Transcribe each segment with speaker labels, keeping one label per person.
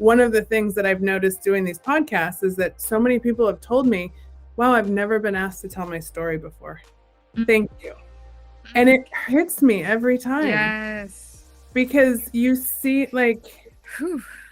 Speaker 1: one of the things that I've noticed doing these podcasts is that so many people have told me, wow, I've never been asked to tell my story before. Thank you. And it hits me every time.
Speaker 2: Yes.
Speaker 1: Because you see, like,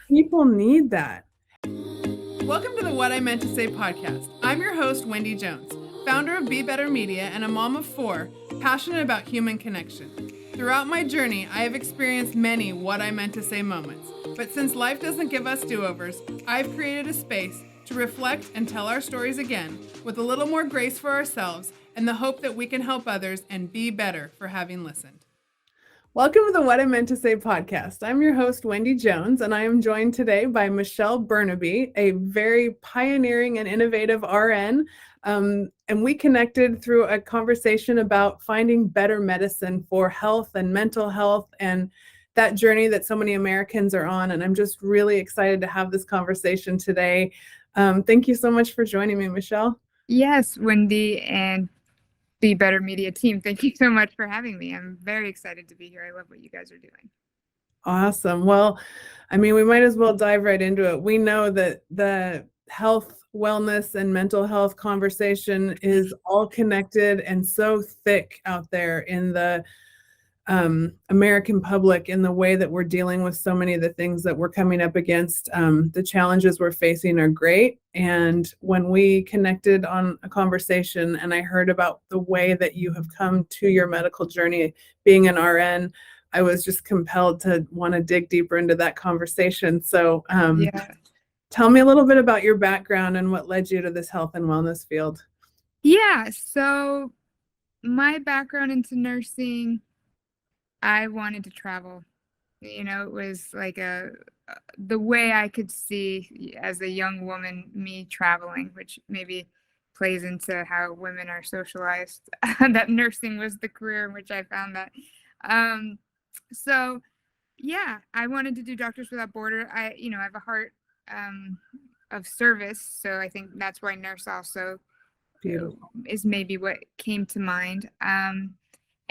Speaker 1: people need that. Welcome to the What I Meant to Say podcast. I'm your host, Wendy Jones, founder of Be Better Media and a mom of 4, passionate about human connection. Throughout my journey, I have experienced many what I meant to say moments. But since life doesn't give us do-overs, I've created a space to reflect and tell our stories again with a little more grace for ourselves and the hope that we can help others and be better for having listened. Welcome to the What I Meant to Say podcast. I'm your host, Wendy Jones, and I am joined today by Michelle Bernabe, a very pioneering and innovative RN. And we connected through a conversation about finding better medicine for health and mental health and that journey that so many Americans are on. And I'm just really excited to have this conversation today. Thank you so much for joining me, Michelle.
Speaker 2: Yes, Wendy and Be Better Media team. Thank you so much for having me. I'm very excited to be here. I love what you guys are doing.
Speaker 1: Awesome. Well, I mean, we might as well dive right into it. We know that the health, wellness, and mental health conversation is all connected and so thick out there in the American public in the way that we're dealing with so many of the things that we're coming up against. The challenges we're facing are great. And when we connected on a conversation and I heard about the way that you have come to your medical journey being an RN, I was just compelled to want to dig deeper into that conversation. So tell me a little bit about your background and what led you to this health and wellness field.
Speaker 2: Yeah, so my background into nursing, I wanted to travel. You know, it was like the way I could see as a young woman, me traveling, which maybe plays into how women are socialized, that nursing was the career in which I found that. So yeah, I wanted to do Doctors Without Border. I have a heart of service, so I think that's why nurse also is maybe what came to mind.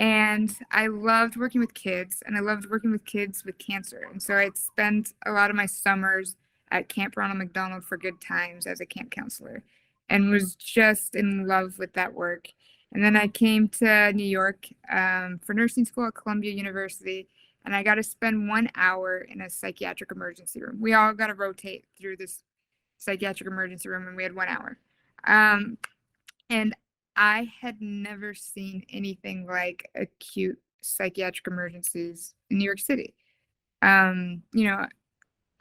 Speaker 2: And I loved working with kids, and I loved working with kids with cancer. And so I'd spent a lot of my summers at Camp Ronald McDonald for Good Times as a camp counselor and was just in love with that work. And then I came to New York for nursing school at Columbia University, and I got to spend 1 hour in a psychiatric emergency room. We all got to rotate through this psychiatric emergency room, and we had 1 hour. And I had never seen anything like acute psychiatric emergencies in New York City. I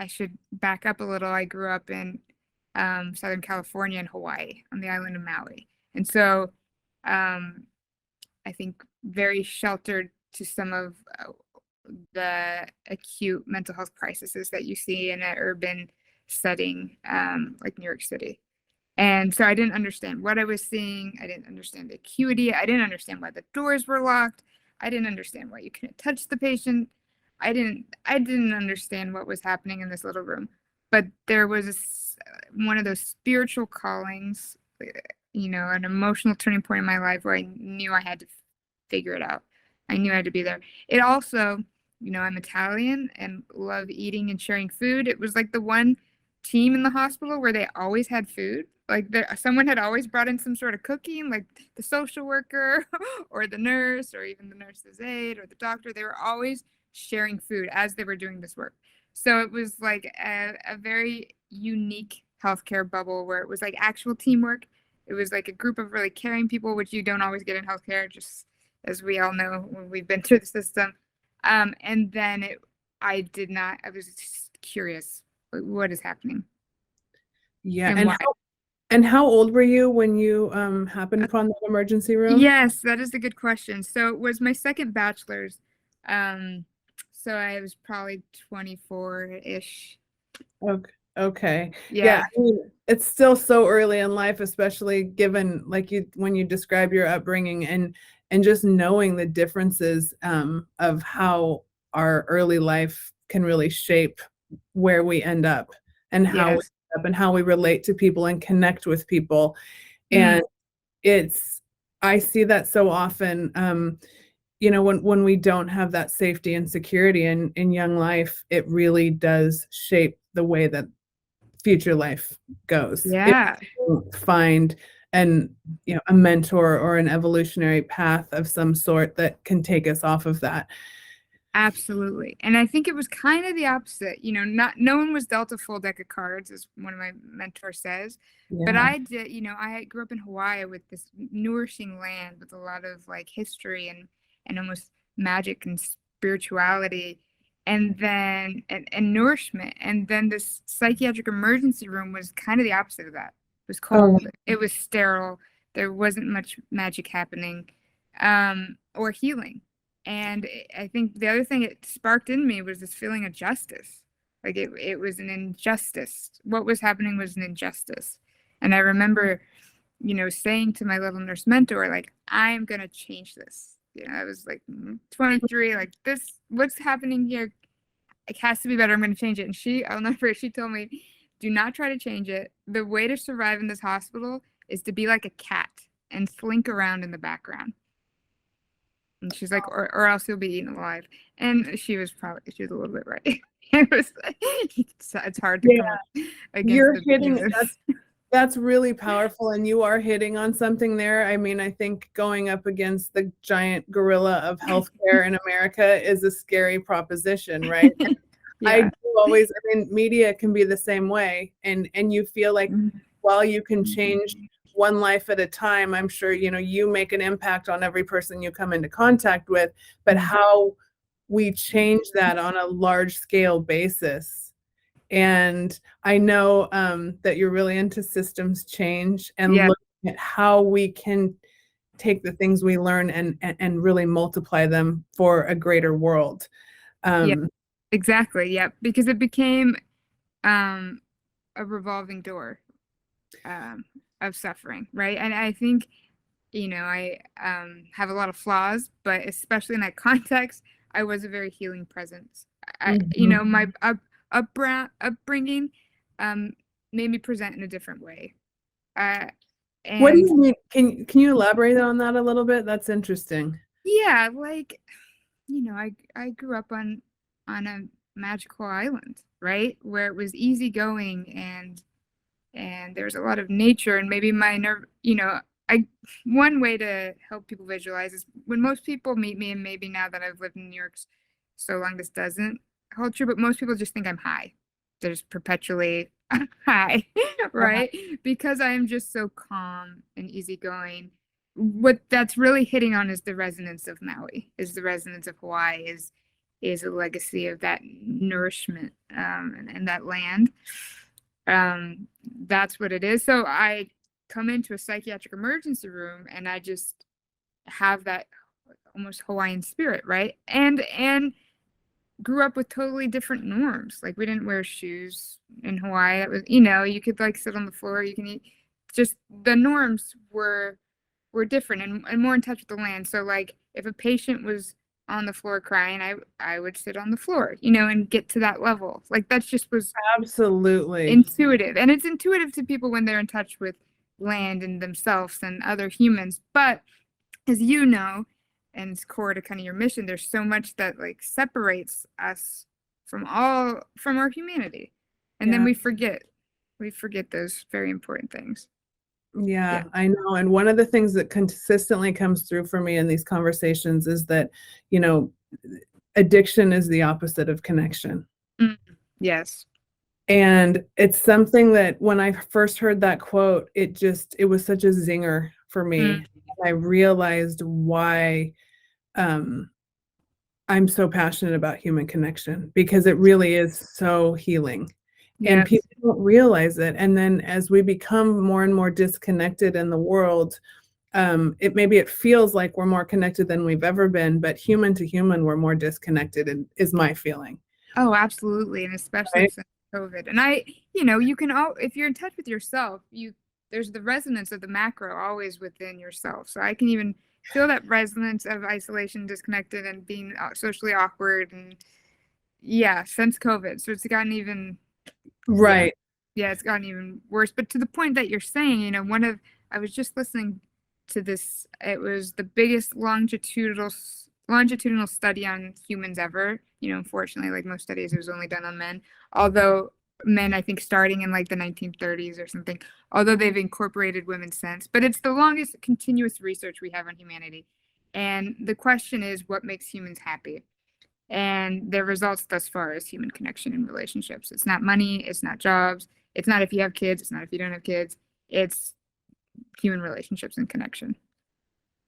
Speaker 2: should back up a little. I grew up in Southern California and Hawaii on the island of Maui. And so I think very sheltered to some of the acute mental health crises that you see in an urban setting like New York City. And so I didn't understand what I was seeing. I didn't understand the acuity. I didn't understand why the doors were locked. I didn't understand why you couldn't touch the patient. I didn't understand what was happening in this little room. But there was one of those spiritual callings, an emotional turning point in my life where I knew I had to figure it out. I knew I had to be there. It also, I'm Italian and love eating and sharing food. It was like the one team in the hospital where they always had food. Like someone had always brought in some sort of cooking, like the social worker or the nurse or even the nurse's aide or the doctor. They were always sharing food as they were doing this work. So it was like a very unique healthcare bubble where it was like actual teamwork. It was like a group of really caring people, which you don't always get in healthcare, just as we all know when we've been through the system. And then I was just curious, what is happening?
Speaker 1: Yeah. And how old were you when you happened upon that emergency room?
Speaker 2: Yes, that is a good question. So it was my second bachelor's. So I was probably 24-ish.
Speaker 1: Okay.
Speaker 2: Yeah.
Speaker 1: I mean, it's still so early in life, especially given when you describe your upbringing and just knowing the differences of how our early life can really shape where we end up and how we relate to people and connect with people. And I see that so often. you know, when we don't have that safety and security in young life, it really does shape the way that future life goes. If
Speaker 2: Yeah.
Speaker 1: you don't find an, you know, a mentor or an evolutionary path of some sort that can take us off of that.
Speaker 2: Absolutely. And I think it was kind of the opposite. No one was dealt a full deck of cards, as one of my mentors says. But
Speaker 1: Yeah.
Speaker 2: I did, I grew up in Hawaii with this nourishing land with a lot of like history and almost magic and spirituality and then and nourishment. And then this psychiatric emergency room was kind of the opposite of that. It was
Speaker 1: Oh,
Speaker 2: cold, it was sterile, there wasn't much magic happening, or healing. And I think the other thing it sparked in me was this feeling of justice. Like it was an injustice. What was happening was an injustice. And I remember, saying to my little nurse mentor, like, I'm going to change this. I was like 23, like what's happening here? It has to be better. I'm going to change it. And I'll never forget, she told me, do not try to change it. The way to survive in this hospital is to be like a cat and slink around in the background. And she's like, or else you'll be eaten alive. And she was a little bit right. It's hard to
Speaker 1: yeah.
Speaker 2: come up against
Speaker 1: You're
Speaker 2: the
Speaker 1: hitting
Speaker 2: behemoths.
Speaker 1: that's really powerful, and you are hitting on something there. I mean, I think going up against the giant gorilla of healthcare in America is a scary proposition, right? I
Speaker 2: Yeah.
Speaker 1: do always, I mean, media can be the same way, and you feel like while you can change one life at a time, I'm sure, you know, you make an impact on every person you come into contact with, but how we change that on a large scale basis. And I know that you're really into systems change and
Speaker 2: Yeah.
Speaker 1: looking at how we can take the things we learn and really multiply them for a greater world.
Speaker 2: Yeah.
Speaker 1: Um,
Speaker 2: Exactly. Yeah. Because it became a revolving door of suffering, right? And I think, I have a lot of flaws, but especially in that context, I was a very healing presence. My upbringing made me present in a different way.
Speaker 1: what do
Speaker 2: And
Speaker 1: you mean? Can you elaborate on that a little bit? That's interesting.
Speaker 2: yeah, like, I grew up on a magical island, right? Where it was easygoing and there's a lot of nature and maybe my nerve, I one way to help people visualize is when most people meet me, and maybe now that I've lived in New York so long this doesn't hold true, but most people just think I'm high. They're just perpetually high, right? Because I am just so calm and easygoing. What that's really hitting on is the resonance of Maui, is the resonance of Hawaii, is a legacy of that nourishment, and that land. That's what it is. So I come into a psychiatric emergency room and I just have that almost Hawaiian spirit, right? And grew up with totally different norms. Like we didn't wear shoes in Hawaii. That was, you could like sit on the floor, you can eat. Just the norms were different and more in touch with the land. So like if a patient was on the floor crying, I would sit on the floor, and get to that level. Like that's just was
Speaker 1: Absolutely.
Speaker 2: intuitive. And it's intuitive to people when they're in touch with land and themselves and other humans. But as you know, and it's core to kind of your mission, there's so much that like separates us from our humanity. And then
Speaker 1: Yeah.
Speaker 2: we forget those very important things.
Speaker 1: Yeah,
Speaker 2: Yeah.
Speaker 1: I know. And one of the things that consistently comes through for me in these conversations is that, you know, addiction is the opposite of connection.
Speaker 2: Mm, yes.
Speaker 1: And it's something that when I first heard that quote, it was such a zinger for me.
Speaker 2: Mm,
Speaker 1: I realized why um, I'm so passionate about human connection, because it really is so healing. And
Speaker 2: yes.
Speaker 1: people don't realize it. And then as we become more and more disconnected in the world, it feels like we're more connected than we've ever been, but human to human, we're more disconnected, and is my feeling.
Speaker 2: Oh, absolutely. And especially
Speaker 1: Right?
Speaker 2: since COVID. And you can if you're in touch with yourself, there's the resonance of the macro always within yourself. So I can even feel that resonance of isolation, disconnected, and being socially awkward. And yeah, since COVID. So it's gotten even, yeah,
Speaker 1: Right.
Speaker 2: yeah, it's gotten even worse. But to the point that you're saying, I was just listening to this. It was the biggest longitudinal longitudinal study on humans ever. Unfortunately, like most studies, it was only done on men. Although men, I think, starting in like the 1930s or something, although they've incorporated women since. But it's the longest continuous research we have on humanity. And the question is, what makes humans happy? And their results thus far is human connection and relationships. It's not money, it's not jobs, it's not if you have kids, it's not if you don't have kids. It's human relationships and connection.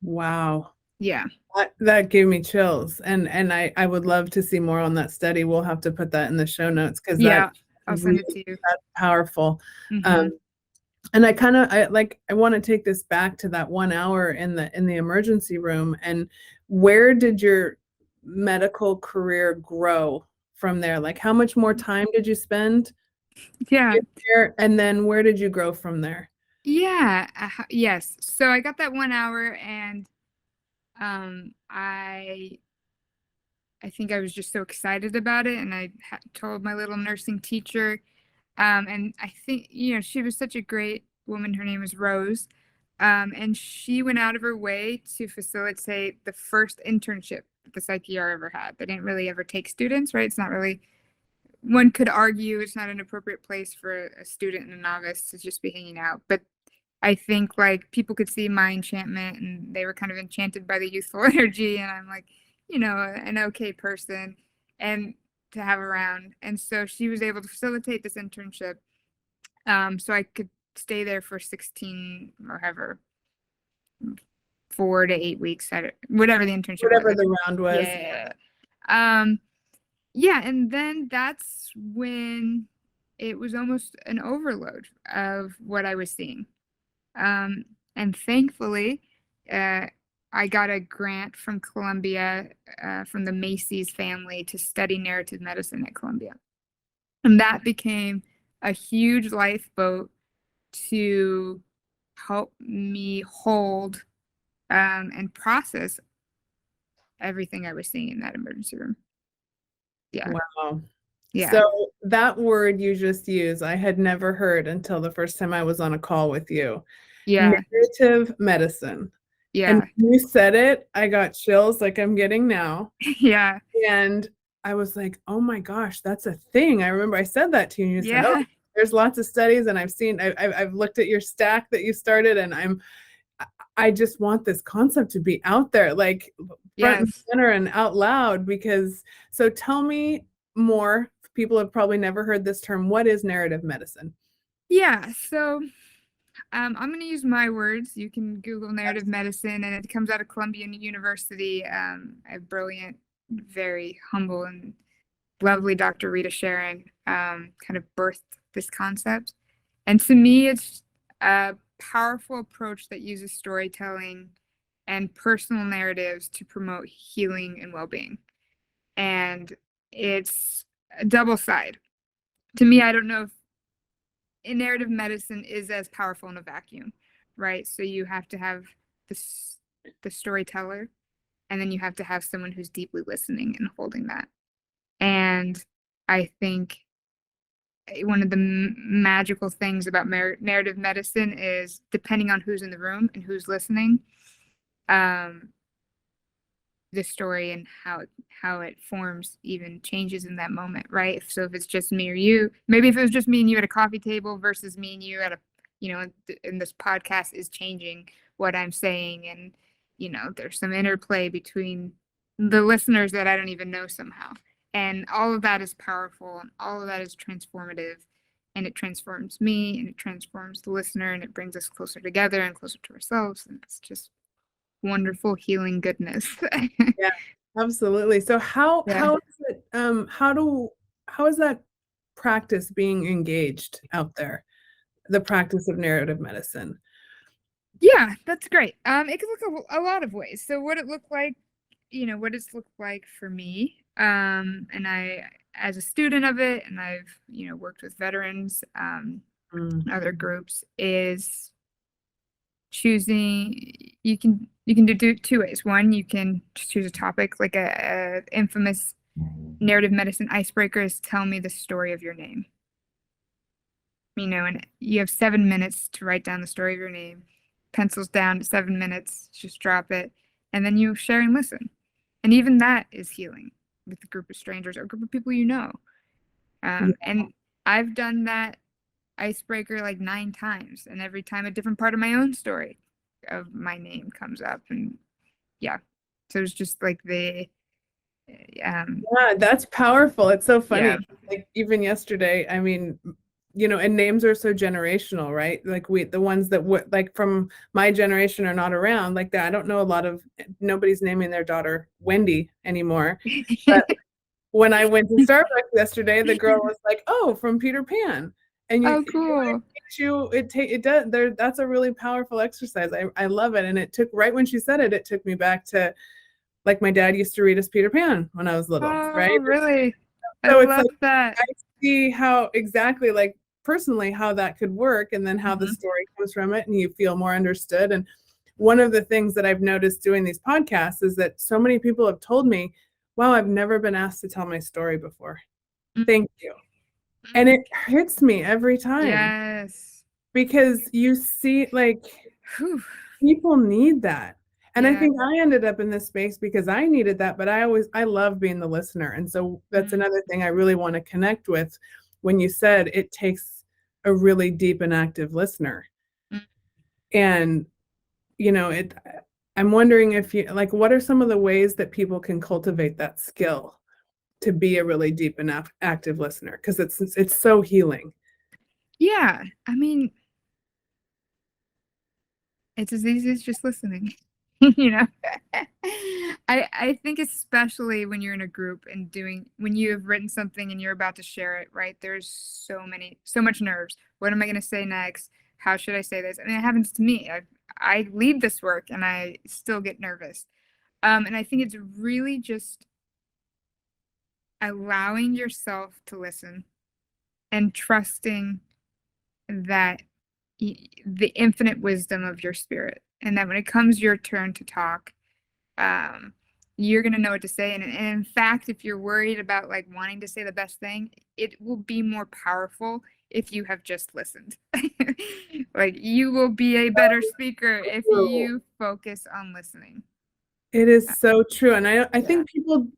Speaker 1: Wow.
Speaker 2: Yeah.
Speaker 1: That gave me chills. And I would love to see more on that study. We'll have to put that in the show notes because
Speaker 2: Yeah.
Speaker 1: that's
Speaker 2: I'll send
Speaker 1: really
Speaker 2: it to you.
Speaker 1: that's powerful.
Speaker 2: Mm-hmm.
Speaker 1: And I want to take this back to that 1 hour in the emergency room. And where did your medical career grow from there? Like, how much more time did you spend
Speaker 2: Yeah.
Speaker 1: there? And then where did you grow from there?
Speaker 2: Yeah. Yes. So I got that 1 hour, and I think I was just so excited about it, and I told my little nursing teacher, and I think she was such a great woman. Her name was Rose, and she went out of her way to facilitate the first internship that the psych ER ever had. They didn't really ever take students, right? It's not really. One could argue it's not an appropriate place for a student and a novice to just be hanging out, but I think like people could see my enchantment, and they were kind of enchanted by the youthful energy, and I'm like, an okay person and to have around. And so she was able to facilitate this internship. So I could stay there for 16 or however 4 to 8 weeks, whatever the internship was.
Speaker 1: Whatever the round was.
Speaker 2: Yeah. Yeah, and then that's when it was almost an overload of what I was seeing. And thankfully, I got a grant from Columbia, from the Macy's family, to study narrative medicine at Columbia. And that became a huge lifeboat to help me hold and process everything I was seeing in that emergency room. Yeah.
Speaker 1: Wow.
Speaker 2: Yeah.
Speaker 1: So that word you just used, I had never heard until the first time I was on a call with you.
Speaker 2: Yeah.
Speaker 1: Narrative medicine. And
Speaker 2: Yeah.
Speaker 1: when you said it, I got chills like I'm getting now.
Speaker 2: Yeah.
Speaker 1: And I was like, oh my gosh, that's a thing. I remember I said that to you, and you said, oh,
Speaker 2: Yeah.
Speaker 1: there's lots of studies, and I've looked at your stack that you started, and I just want this concept to be out there, like front and
Speaker 2: Yes.
Speaker 1: center and out loud. So tell me more. People have probably never heard this term. What is narrative medicine?
Speaker 2: Yeah. So I'm going to use my words. You can Google narrative medicine, and it comes out of Columbia University. A brilliant, very humble and lovely Dr. Rita Sharon kind of birthed this concept. And to me, it's a powerful approach that uses storytelling and personal narratives to promote healing and well-being. And it's a double side. To me, I don't know if narrative medicine is as powerful in a vacuum, right? So you have to have the storyteller, and then you have to have someone who's deeply listening and holding that. And I think one of the magical things about narrative medicine is, depending on who's in the room and who's listening, the story and how it forms even changes in that moment, right? So if it's just me or you, maybe if it was just me and you at a coffee table versus me and you at a, in this podcast, is changing what I'm saying, and there's some interplay between the listeners that I don't even know somehow, and all of that is powerful, and all of that is transformative, and it transforms me, and it transforms the listener, and it brings us closer together and closer to ourselves, and it's just wonderful healing goodness.
Speaker 1: Yeah, absolutely. So how is it how is that practice being engaged out there? The practice of narrative medicine.
Speaker 2: Yeah, that's great. It could look a lot of ways. So what it looked like, what it's looked like for me, and I, as a student of it, and I've, worked with veterans, other groups, is choosing. You can do two ways. One, you can choose a topic, like a infamous narrative medicine icebreaker is, tell me the story of your name. And you have 7 minutes to write down the story of your name. Pencils down to 7 minutes, just drop it, and then you share and listen. And even that is healing with a group of strangers or a group of people you know.
Speaker 1: Yeah.
Speaker 2: And I've done that icebreaker like 9 times, and every time a different part of my own story of my name comes up. And yeah, so it's just like
Speaker 1: Yeah, that's powerful. It's so
Speaker 2: yeah.
Speaker 1: funny. Like even yesterday, I mean, and names are so generational, right? Like the ones that would like from my generation are not around like that. I don't know a lot of nobody's naming their daughter Wendy anymore. But when I went to Starbucks yesterday, the girl was like, "Oh, from Peter Pan," and
Speaker 2: Oh, cool.
Speaker 1: it does there. That's a really powerful exercise. I love it, and it took right when she said it, it took me back to like my dad used to read us Peter Pan when I was little,
Speaker 2: Oh,
Speaker 1: right?
Speaker 2: really? I
Speaker 1: So it's
Speaker 2: love
Speaker 1: like
Speaker 2: that.
Speaker 1: I see how exactly like personally how that could work, and then how the
Speaker 2: Mhm.
Speaker 1: story comes from it, and you feel more understood. And one of the things that I've noticed doing these podcasts is that so many people have told me, "Wow, I've never been asked to tell my story before.
Speaker 2: Mm,
Speaker 1: Thank you." And it hits me every time
Speaker 2: yes.
Speaker 1: because you see, like,
Speaker 2: Whew.
Speaker 1: people need that. And I
Speaker 2: Yeah.
Speaker 1: think I ended up in this space because I needed that, but I love being the listener. And so that's
Speaker 2: Mm,
Speaker 1: another thing I really want to connect with when you said it takes a really deep and active listener.
Speaker 2: mm.
Speaker 1: And, it I'm wondering if you like what are some of the ways that people can cultivate that skill to be a really deep and active listener? Because it's so healing.
Speaker 2: Yeah. I mean, it's as easy as just listening. you know I think especially when you're in a group and when you have written something and you're about to share it, right? There's so much nerves. What am I going to say next? How should I say this? I mean, it happens to me. I lead this work and I still get nervous. And I think it's really just allowing yourself to listen and trusting that the infinite wisdom of your spirit, and that when it comes your turn to talk, um, you're going to know what to say. And in fact, if you're worried about like wanting to say the best thing, it will be more powerful if you have just listened. Like you will be a better speaker if you focus on listening.
Speaker 1: It is so true. And I
Speaker 2: Yeah.
Speaker 1: think people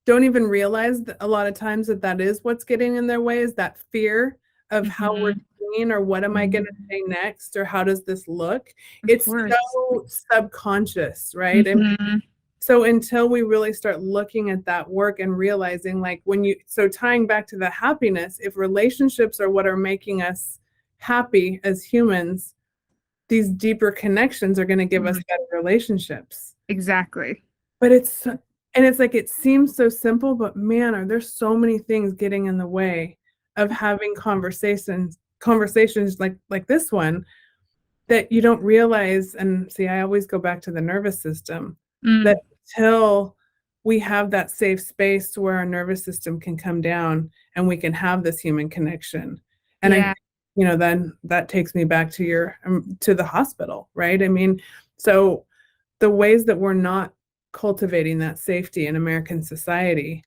Speaker 1: don't even realize that a lot of times that is what's getting in their way is that fear of how we're
Speaker 2: Hmm.
Speaker 1: singing or what am I going to
Speaker 2: Hmm.
Speaker 1: say next or how does this look?
Speaker 2: Of
Speaker 1: It's
Speaker 2: course.
Speaker 1: so subconscious, right? I mean,
Speaker 2: Hmm.
Speaker 1: so until we really start looking at that work and realizing like so tying back to the happiness, if relationships are what are making us happy as humans, these deeper connections are going to give us
Speaker 2: Hmm.
Speaker 1: better relationships.
Speaker 2: Exactly.
Speaker 1: But it's like it seems so simple, but man, are there so many things getting in the way of having conversations like this one that you don't realize. And see, I always go back to the nervous system, that
Speaker 2: Mm,
Speaker 1: until we have that safe space where our nervous system can come down and we can have this human connection. And
Speaker 2: yeah.
Speaker 1: then that takes me back to to the hospital, right? I mean, so the ways that we're not cultivating that safety in American society.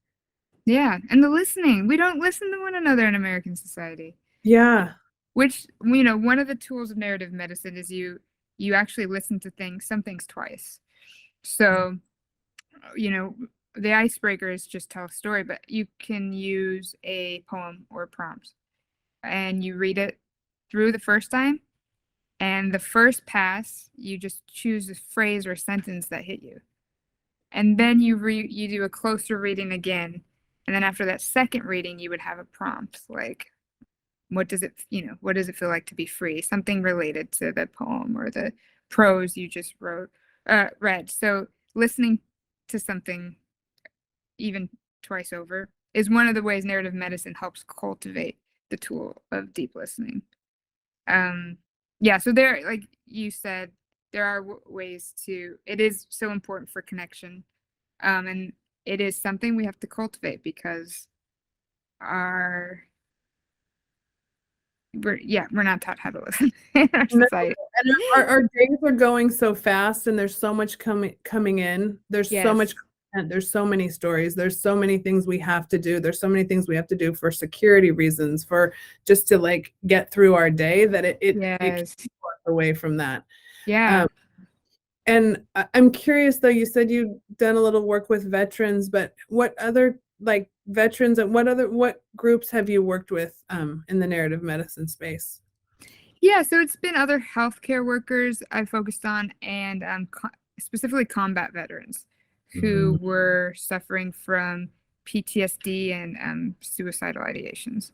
Speaker 2: Yeah. And the listening. We don't listen to one another in American society.
Speaker 1: Yeah.
Speaker 2: Which, one of the tools of narrative medicine is you actually listen to some things twice. So, you know, the icebreaker is just tell a story, but you can use a poem or a prompt and you read it through the first time. And the first pass, you just choose a phrase or a sentence that hit you. And then you do a closer reading again. And then after that second reading, you would have a prompt like, what does it feel like to be free? Something related to the poem or the prose you just read. So listening to something even twice over is one of the ways narrative medicine helps cultivate the tool of deep listening. Um, yeah, so there, like you said, there are ways it is so important for connection. And it is something we have to cultivate because our we're not taught how to listen in our
Speaker 1: No,
Speaker 2: society.
Speaker 1: and our days are going so fast and there's so much coming in. There's so much
Speaker 2: Yes.
Speaker 1: content, there's so many stories, there's so many things we have to do. There's so many things we have to do for security reasons, for just to like get through our day that it
Speaker 2: Yes.
Speaker 1: keeps us away from that.
Speaker 2: Yeah.
Speaker 1: Um, And I'm curious though, you said you've done a little work with veterans, but what other like veterans and what groups have you worked with in the narrative medicine space?
Speaker 2: Yeah, so it's been other healthcare workers I focused on, and specifically combat veterans who were suffering from PTSD and suicidal ideations.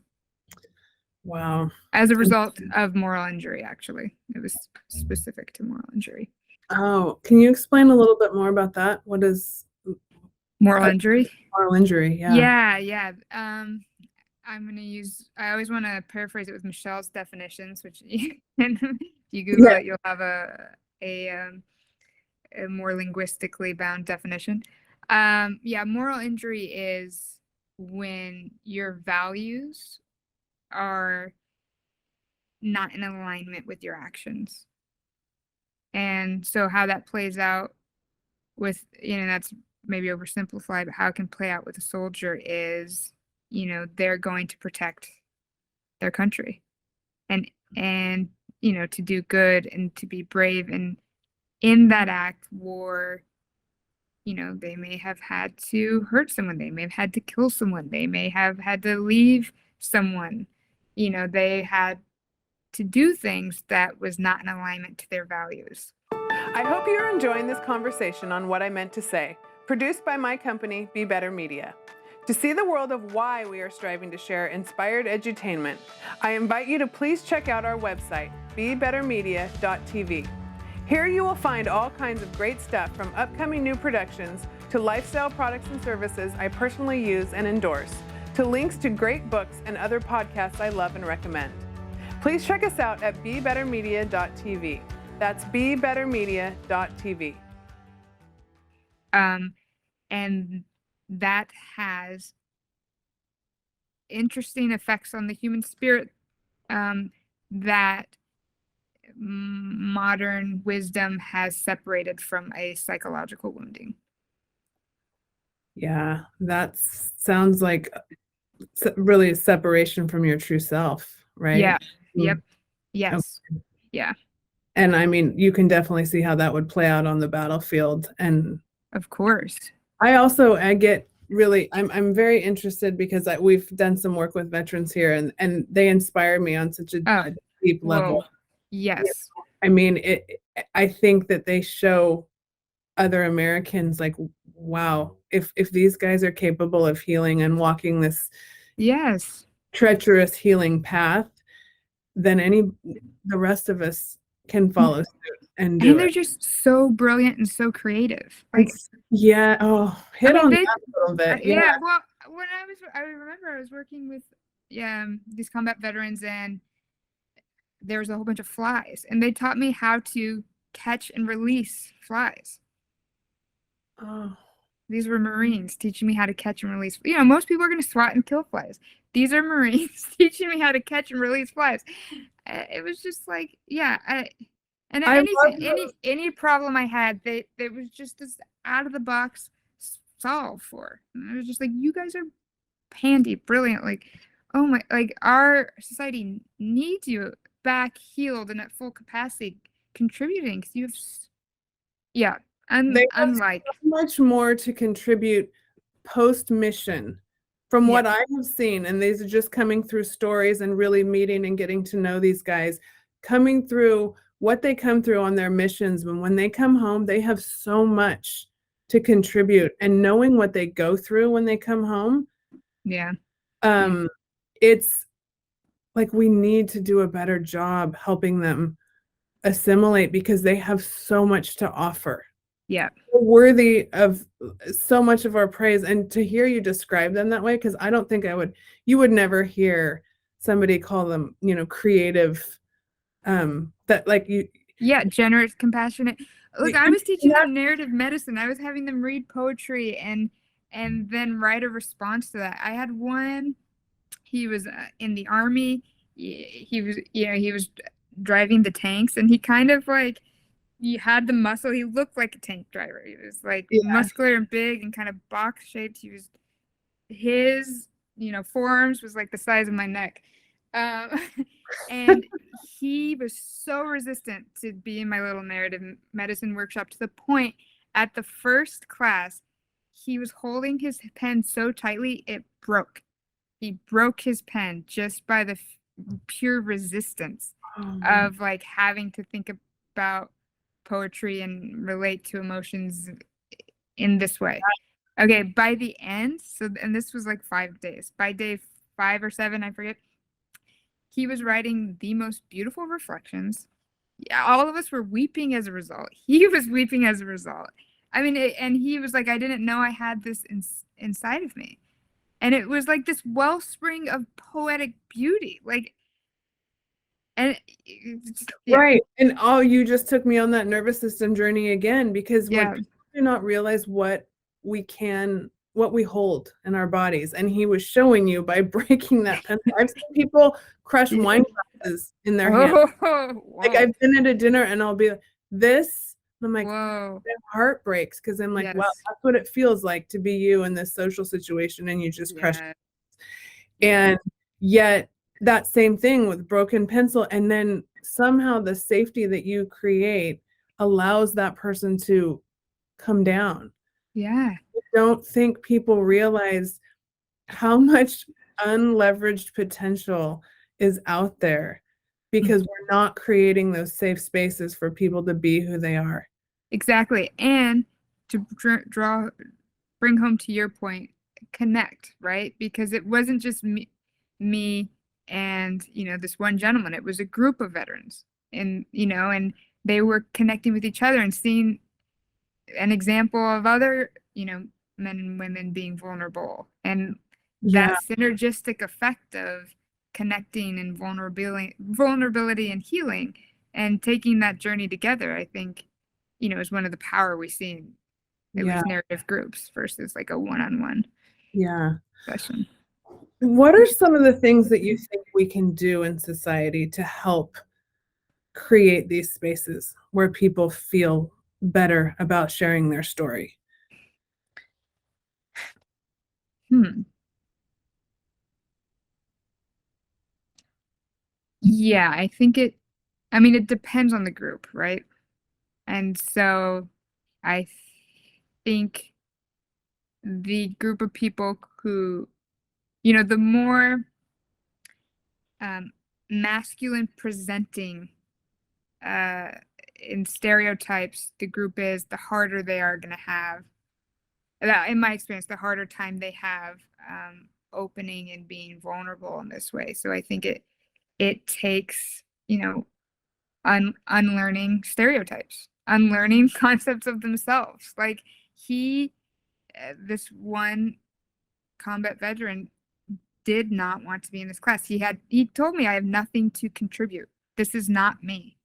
Speaker 1: Wow.
Speaker 2: As a result of moral injury, actually. It was specific to moral injury.
Speaker 1: Oh, can you explain a little bit more about that? What is
Speaker 2: Moral injury?
Speaker 1: moral injury? Yeah.
Speaker 2: Yeah. I always want to paraphrase it with Michelle's definitions, which if you Google it, you'll have a more linguistically bound definition. Moral injury is when your values are not in alignment with your actions. And so how that plays out with, that's maybe oversimplified, but how it can play out with a soldier is, they're going to protect their country and to do good and to be brave. And in that act, war, they may have had to hurt someone, they may have had to kill someone, they may have had to leave someone, they had to do things that was not in alignment to their values.
Speaker 1: I hope you're enjoying this conversation on What I Meant to Say, produced by my company, Be Better Media. To see the world of why we are striving to share inspired edutainment, I invite you to please check out our website, bebettermedia.tv. Here you will find all kinds of great stuff, from upcoming new productions to lifestyle products and services I personally use and endorse, to links to great books and other podcasts I love and recommend. Please check us out at bebettermedia.tv. That's bebettermedia.tv.
Speaker 2: And that has interesting effects on the human spirit that modern wisdom has separated from a psychological wounding.
Speaker 1: Yeah, that sounds like really a separation from your true self, right?
Speaker 2: Yeah. Yep. Yes.
Speaker 1: Okay.
Speaker 2: Yeah.
Speaker 1: And I mean, you can definitely see how that would play out on the battlefield. And
Speaker 2: of course,
Speaker 1: I get really, I'm very interested because we've done some work with veterans here, and they inspire me on such a deep level.
Speaker 2: Yes.
Speaker 1: I mean, I think that they show other Americans like, wow, if these guys are capable of healing and walking this treacherous healing path, then the rest of us can follow suit and do it.
Speaker 2: And they're just so brilliant and so creative. Like,
Speaker 1: hit on that a little bit.
Speaker 2: Yeah. Well, when I remember I was working with these combat veterans, and there was a whole bunch of flies, and they taught me how to catch and release flies.
Speaker 1: Oh.
Speaker 2: These were Marines teaching me how to catch and release. Most people are going to swat and kill flies. These are Marines teaching me how to catch and release flies. It was just like, any problem I had, it was just this out of the box solve for. And I was just like, you guys are handy, brilliant. Like, oh my, like our society needs you back healed and at full capacity contributing, because you have, unlike
Speaker 1: so much more to contribute post mission from what I have seen. And these are just coming through stories and really meeting and getting to know these guys, coming through what they come through on their missions. When they come home, they have so much to contribute, and knowing what they go through when they come home. It's like we need to do a better job helping them assimilate, because they have so much to offer. Worthy of so much of our praise. And to hear you describe them that way, because I don't think you would never hear somebody call them, creative, that like you.
Speaker 2: Generous, compassionate. Look, I was teaching them narrative medicine. I was having them read poetry and then write a response to that. I had one, he was in the Army. He was driving the tanks, and he kind of like, he had the muscle. He looked like a tank driver. He was like muscular and big and kind of box shaped. His forearms was like the size of my neck. And he was so resistant to be in my little narrative medicine workshop to the point at the first class, he was holding his pen so tightly it broke. He broke his pen just by the pure resistance of like having to think about poetry and relate to emotions in this way. Okay, by the end, and this was like 5 days. By day 5 or 7, I forget, he was writing the most beautiful reflections. Yeah, all of us were weeping as a result. He was weeping as a result. I mean, and he was like, I didn't know I had this inside of me. And it was like this wellspring of poetic beauty. Like, and yeah.
Speaker 1: Right. And you just took me on that nervous system journey again, because when people do not realize what we hold in our bodies, and he was showing you by breaking that pencil. I've seen people crush wine glasses in their hand. Like, I've been at a dinner and I'll be like, this, I'm like,
Speaker 2: whoa.
Speaker 1: my heart breaks, because I'm like, wow, that's what it feels like to be you in this social situation, and you just crush. And yet that same thing with broken pencil, and then somehow the safety that you create allows that person to come down.
Speaker 2: Yeah.
Speaker 1: I don't think people realize how much unleveraged potential is out there, because we're not creating those safe spaces for people to be who they are.
Speaker 2: Exactly. And to bring home to your point, connect, right? Because it wasn't just me and, this one gentleman. It was a group of veterans, and, and they were connecting with each other and seeing an example of other, men and women being vulnerable, and that synergistic effect of connecting and vulnerability and healing and taking that journey together, I think, is one of the power we see in at least narrative groups versus like a one-on-one session.
Speaker 1: What are some of the things that you think we can do in society to help create these spaces where people feel better about sharing their story?
Speaker 2: Yeah, I think it depends on the group, right? And so I think the group of people who, the more masculine presenting in stereotypes the group is, the harder they are going to have, in my experience, the harder time they have opening and being vulnerable in this way. So I think it takes, unlearning stereotypes, unlearning concepts of themselves. Like this one combat veteran did not want to be in this class. He told me, I have nothing to contribute. This is not me.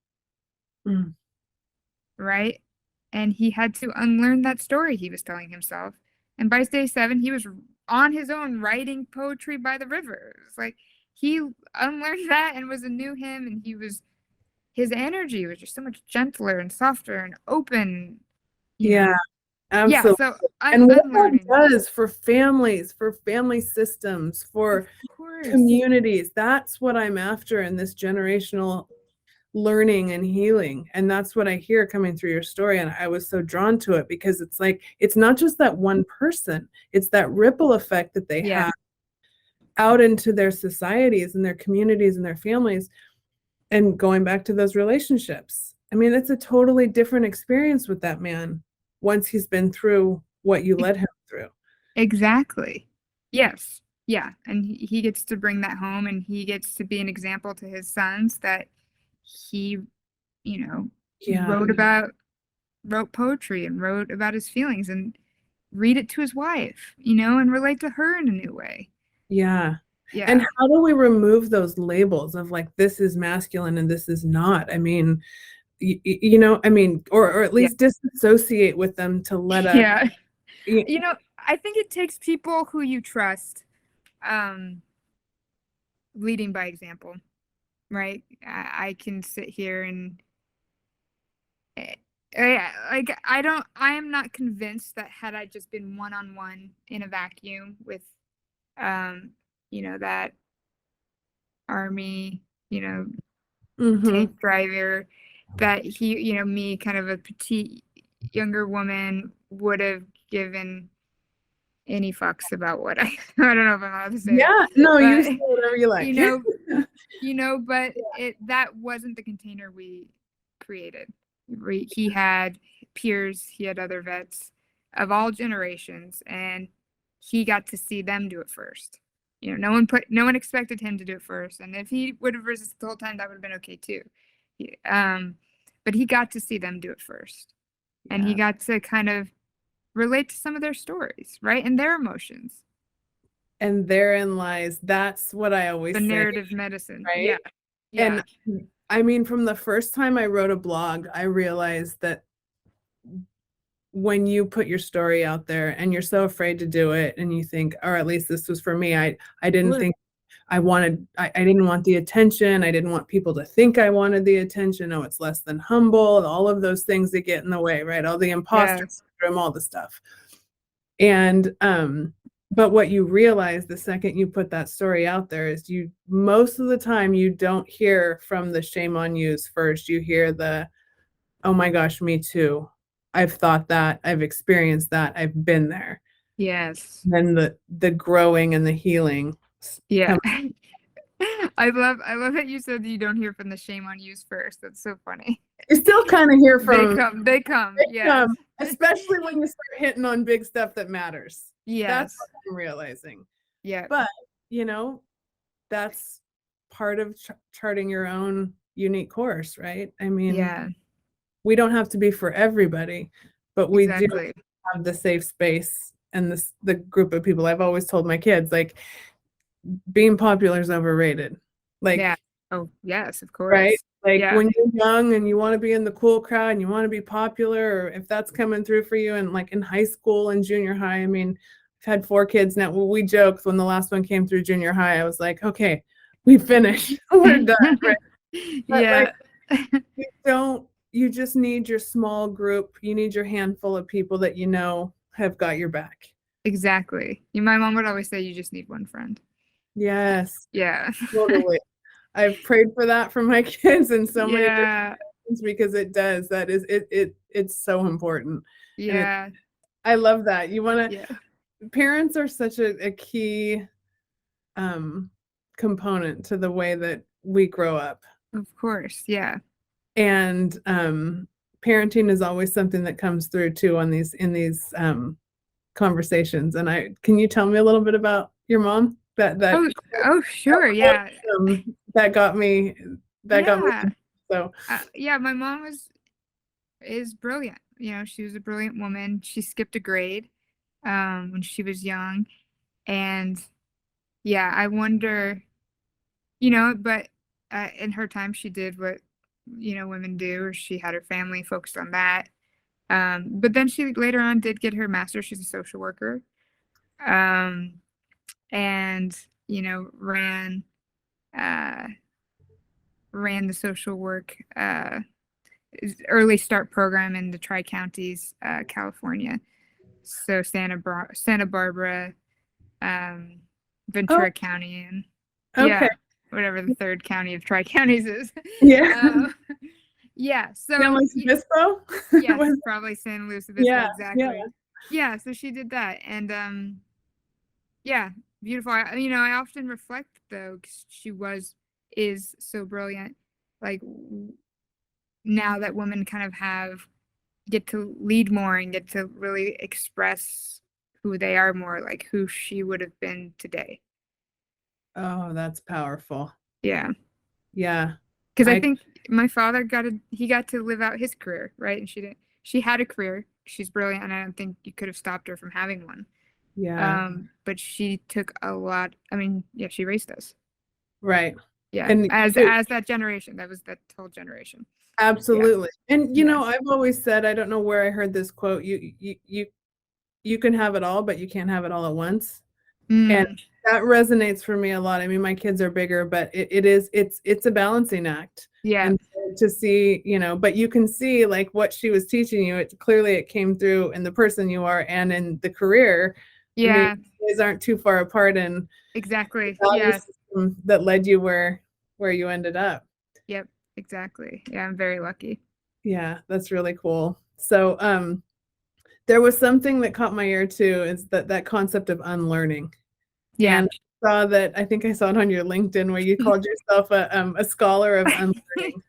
Speaker 2: Right? And he had to unlearn that story he was telling himself. And by day 7, he was on his own writing poetry by the river. It was like he unlearned that and was a new him, and his energy was just so much gentler and softer and open.
Speaker 1: Absolutely.
Speaker 2: So
Speaker 1: and what that does for families, for family systems, for communities, that's what I'm after in this generational learning and healing. And that's what I hear coming through your story. And I was so drawn to it, because it's like, it's not just that one person, it's that ripple effect that they have out into their societies and their communities and their families. And going back to those relationships, I mean, it's a totally different experience with that man once he's been through what you led him through.
Speaker 2: Exactly. Yes. Yeah. And he gets to bring that home, and he gets to be an example to his sons that he, wrote poetry and wrote about his feelings, and read it to his wife, and relate to her in a new way.
Speaker 1: And how do we remove those labels of like, this is masculine and this is not? I mean, or at least disassociate with them to let us.
Speaker 2: I think it takes people who you trust, leading by example, right? I can sit here and I am not convinced that had I just been one-on-one in a vacuum with, that Army tank driver, that he, me, kind of a petite younger woman, would have given any fucks about what I don't know if I'm allowed to say
Speaker 1: it. No, you say whatever you like.
Speaker 2: But that wasn't the container we created. He had peers, he had other vets of all generations, and he got to see them do it first. No one expected him to do it first, and if he would have resisted the whole time, that would have been okay too. But he got to see them do it first, and he got to kind of relate to some of their stories, right, and their emotions.
Speaker 1: And therein lies, that's what I always say.
Speaker 2: The narrative medicine, right?
Speaker 1: Yeah. And I mean, from the first time I wrote a blog, I realized that when you put your story out there and you're so afraid to do it, and you think, or at least this was for me, I didn't think I didn't want the attention. I didn't want people to think I wanted the attention. Oh, it's less than humble. All of those things that get in the way, right? All the imposter syndrome, all the stuff. And, but what you realize the second you put that story out there is most of the time you don't hear from the shame on yous first. You hear the, oh my gosh, me too. I've thought that, I've experienced that, I've been there.
Speaker 2: Yes.
Speaker 1: Then the growing and the healing.
Speaker 2: Yeah. I love that you said that you don't hear from the shame on yous first. That's so funny.
Speaker 1: You still kind of hear from
Speaker 2: they come. Yeah.
Speaker 1: Especially when you start hitting on big stuff that matters.
Speaker 2: Yes.
Speaker 1: That's what I'm realizing.
Speaker 2: Yeah.
Speaker 1: But, that's part of charting your own unique course, right? I mean, we don't have to be for everybody, but we do have the safe space and the group of people. I've always told my kids, like, being popular is overrated. Like,
Speaker 2: oh yes, of course.
Speaker 1: Right? Like when you're young and you want to be in the cool crowd and you want to be popular, or if that's coming through for you, and like in high school and junior high, I mean, I've had 4 kids now. We joked when the last one came through junior high, I was like, okay, we finished. We're done. Right? But you just need your small group. You need your handful of people that have got your back.
Speaker 2: Exactly. My mom would always say you just need one friend.
Speaker 1: Yes.
Speaker 2: Yeah.
Speaker 1: Totally. I've prayed for that for my kids in so many different things, because it does. That is it's so important.
Speaker 2: Yeah.
Speaker 1: I love that. You want to parents are such a key component to the way that we grow up.
Speaker 2: Of course. Yeah.
Speaker 1: And parenting is always something that comes through too in these conversations. And can you tell me a little bit about your mom?
Speaker 2: Oh sure, yeah.
Speaker 1: That got me. So
Speaker 2: my mom is brilliant. She was a brilliant woman. She skipped a grade when she was young, and I wonder, but in her time she did what women do, or she had her family focused on that. But then she later on did get her master's. She's a social worker. And ran the social work early start program in the Tri-Counties, California. So Santa Barbara, Ventura County, and whatever the third county of Tri-Counties is. So
Speaker 1: San Luis Obispo?
Speaker 2: Yes, probably San Luis Obispo, exactly. So she did that, and beautiful. I often reflect, though, because she is so brilliant. Like, now that women kind of get to lead more and get to really express who they are more, like who she would have been today.
Speaker 1: Oh, that's powerful.
Speaker 2: Yeah.
Speaker 1: Yeah.
Speaker 2: Because I think my father got to live out his career, right? And she didn't. She had a career. She's brilliant, and I don't think you could have stopped her from having one.
Speaker 1: Yeah.
Speaker 2: But she took a lot. I mean, she raised us.
Speaker 1: Right.
Speaker 2: Yeah. And as that generation, that was that whole generation.
Speaker 1: Absolutely. And I've always said, I don't know where I heard this quote, you can have it all, but you can't have it all at once. And that resonates for me a lot. I mean, my kids are bigger, but it's a balancing act.
Speaker 2: Yeah.
Speaker 1: And to see, but you can see, like, what she was teaching you, it came through in the person you are and in the career.
Speaker 2: Yeah.
Speaker 1: I mean, you guys aren't too far apart in
Speaker 2: exactly.
Speaker 1: that led you where where you ended up.
Speaker 2: Yep, exactly. Yeah, I'm very lucky.
Speaker 1: Yeah, that's really cool. So, there was something that caught my ear too, is that concept of unlearning.
Speaker 2: Yeah.
Speaker 1: And I think I saw it on your LinkedIn where you called yourself a scholar of unlearning.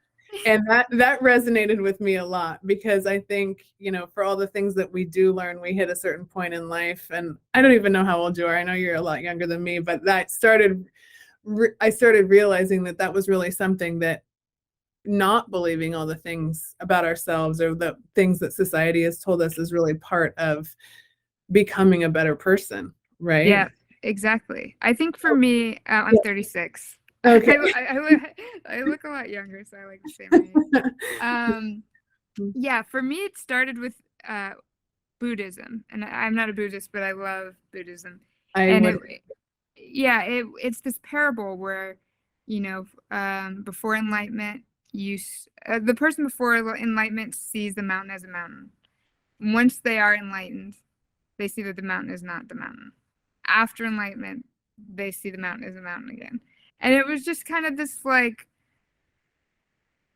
Speaker 1: And that resonated with me a lot, because I think, for all the things that we do learn, we hit a certain point in life. And I don't even know how old you are. I know you're a lot younger than me, but I started realizing that was really something, that not believing all the things about ourselves or the things that society has told us is really part of becoming a better person, right?
Speaker 2: Yeah, exactly. I think for me, I'm 36.
Speaker 1: Okay.
Speaker 2: I look a lot younger, so I like to say my age. Yeah, for me, it started with Buddhism, and I'm not a Buddhist, but I love Buddhism.
Speaker 1: I
Speaker 2: And
Speaker 1: would.
Speaker 2: it's this parable where, before enlightenment, the person before enlightenment sees the mountain as a mountain. Once they are enlightened, they see that the mountain is not the mountain. After enlightenment, they see the mountain as a mountain again. And it was just kind of this like,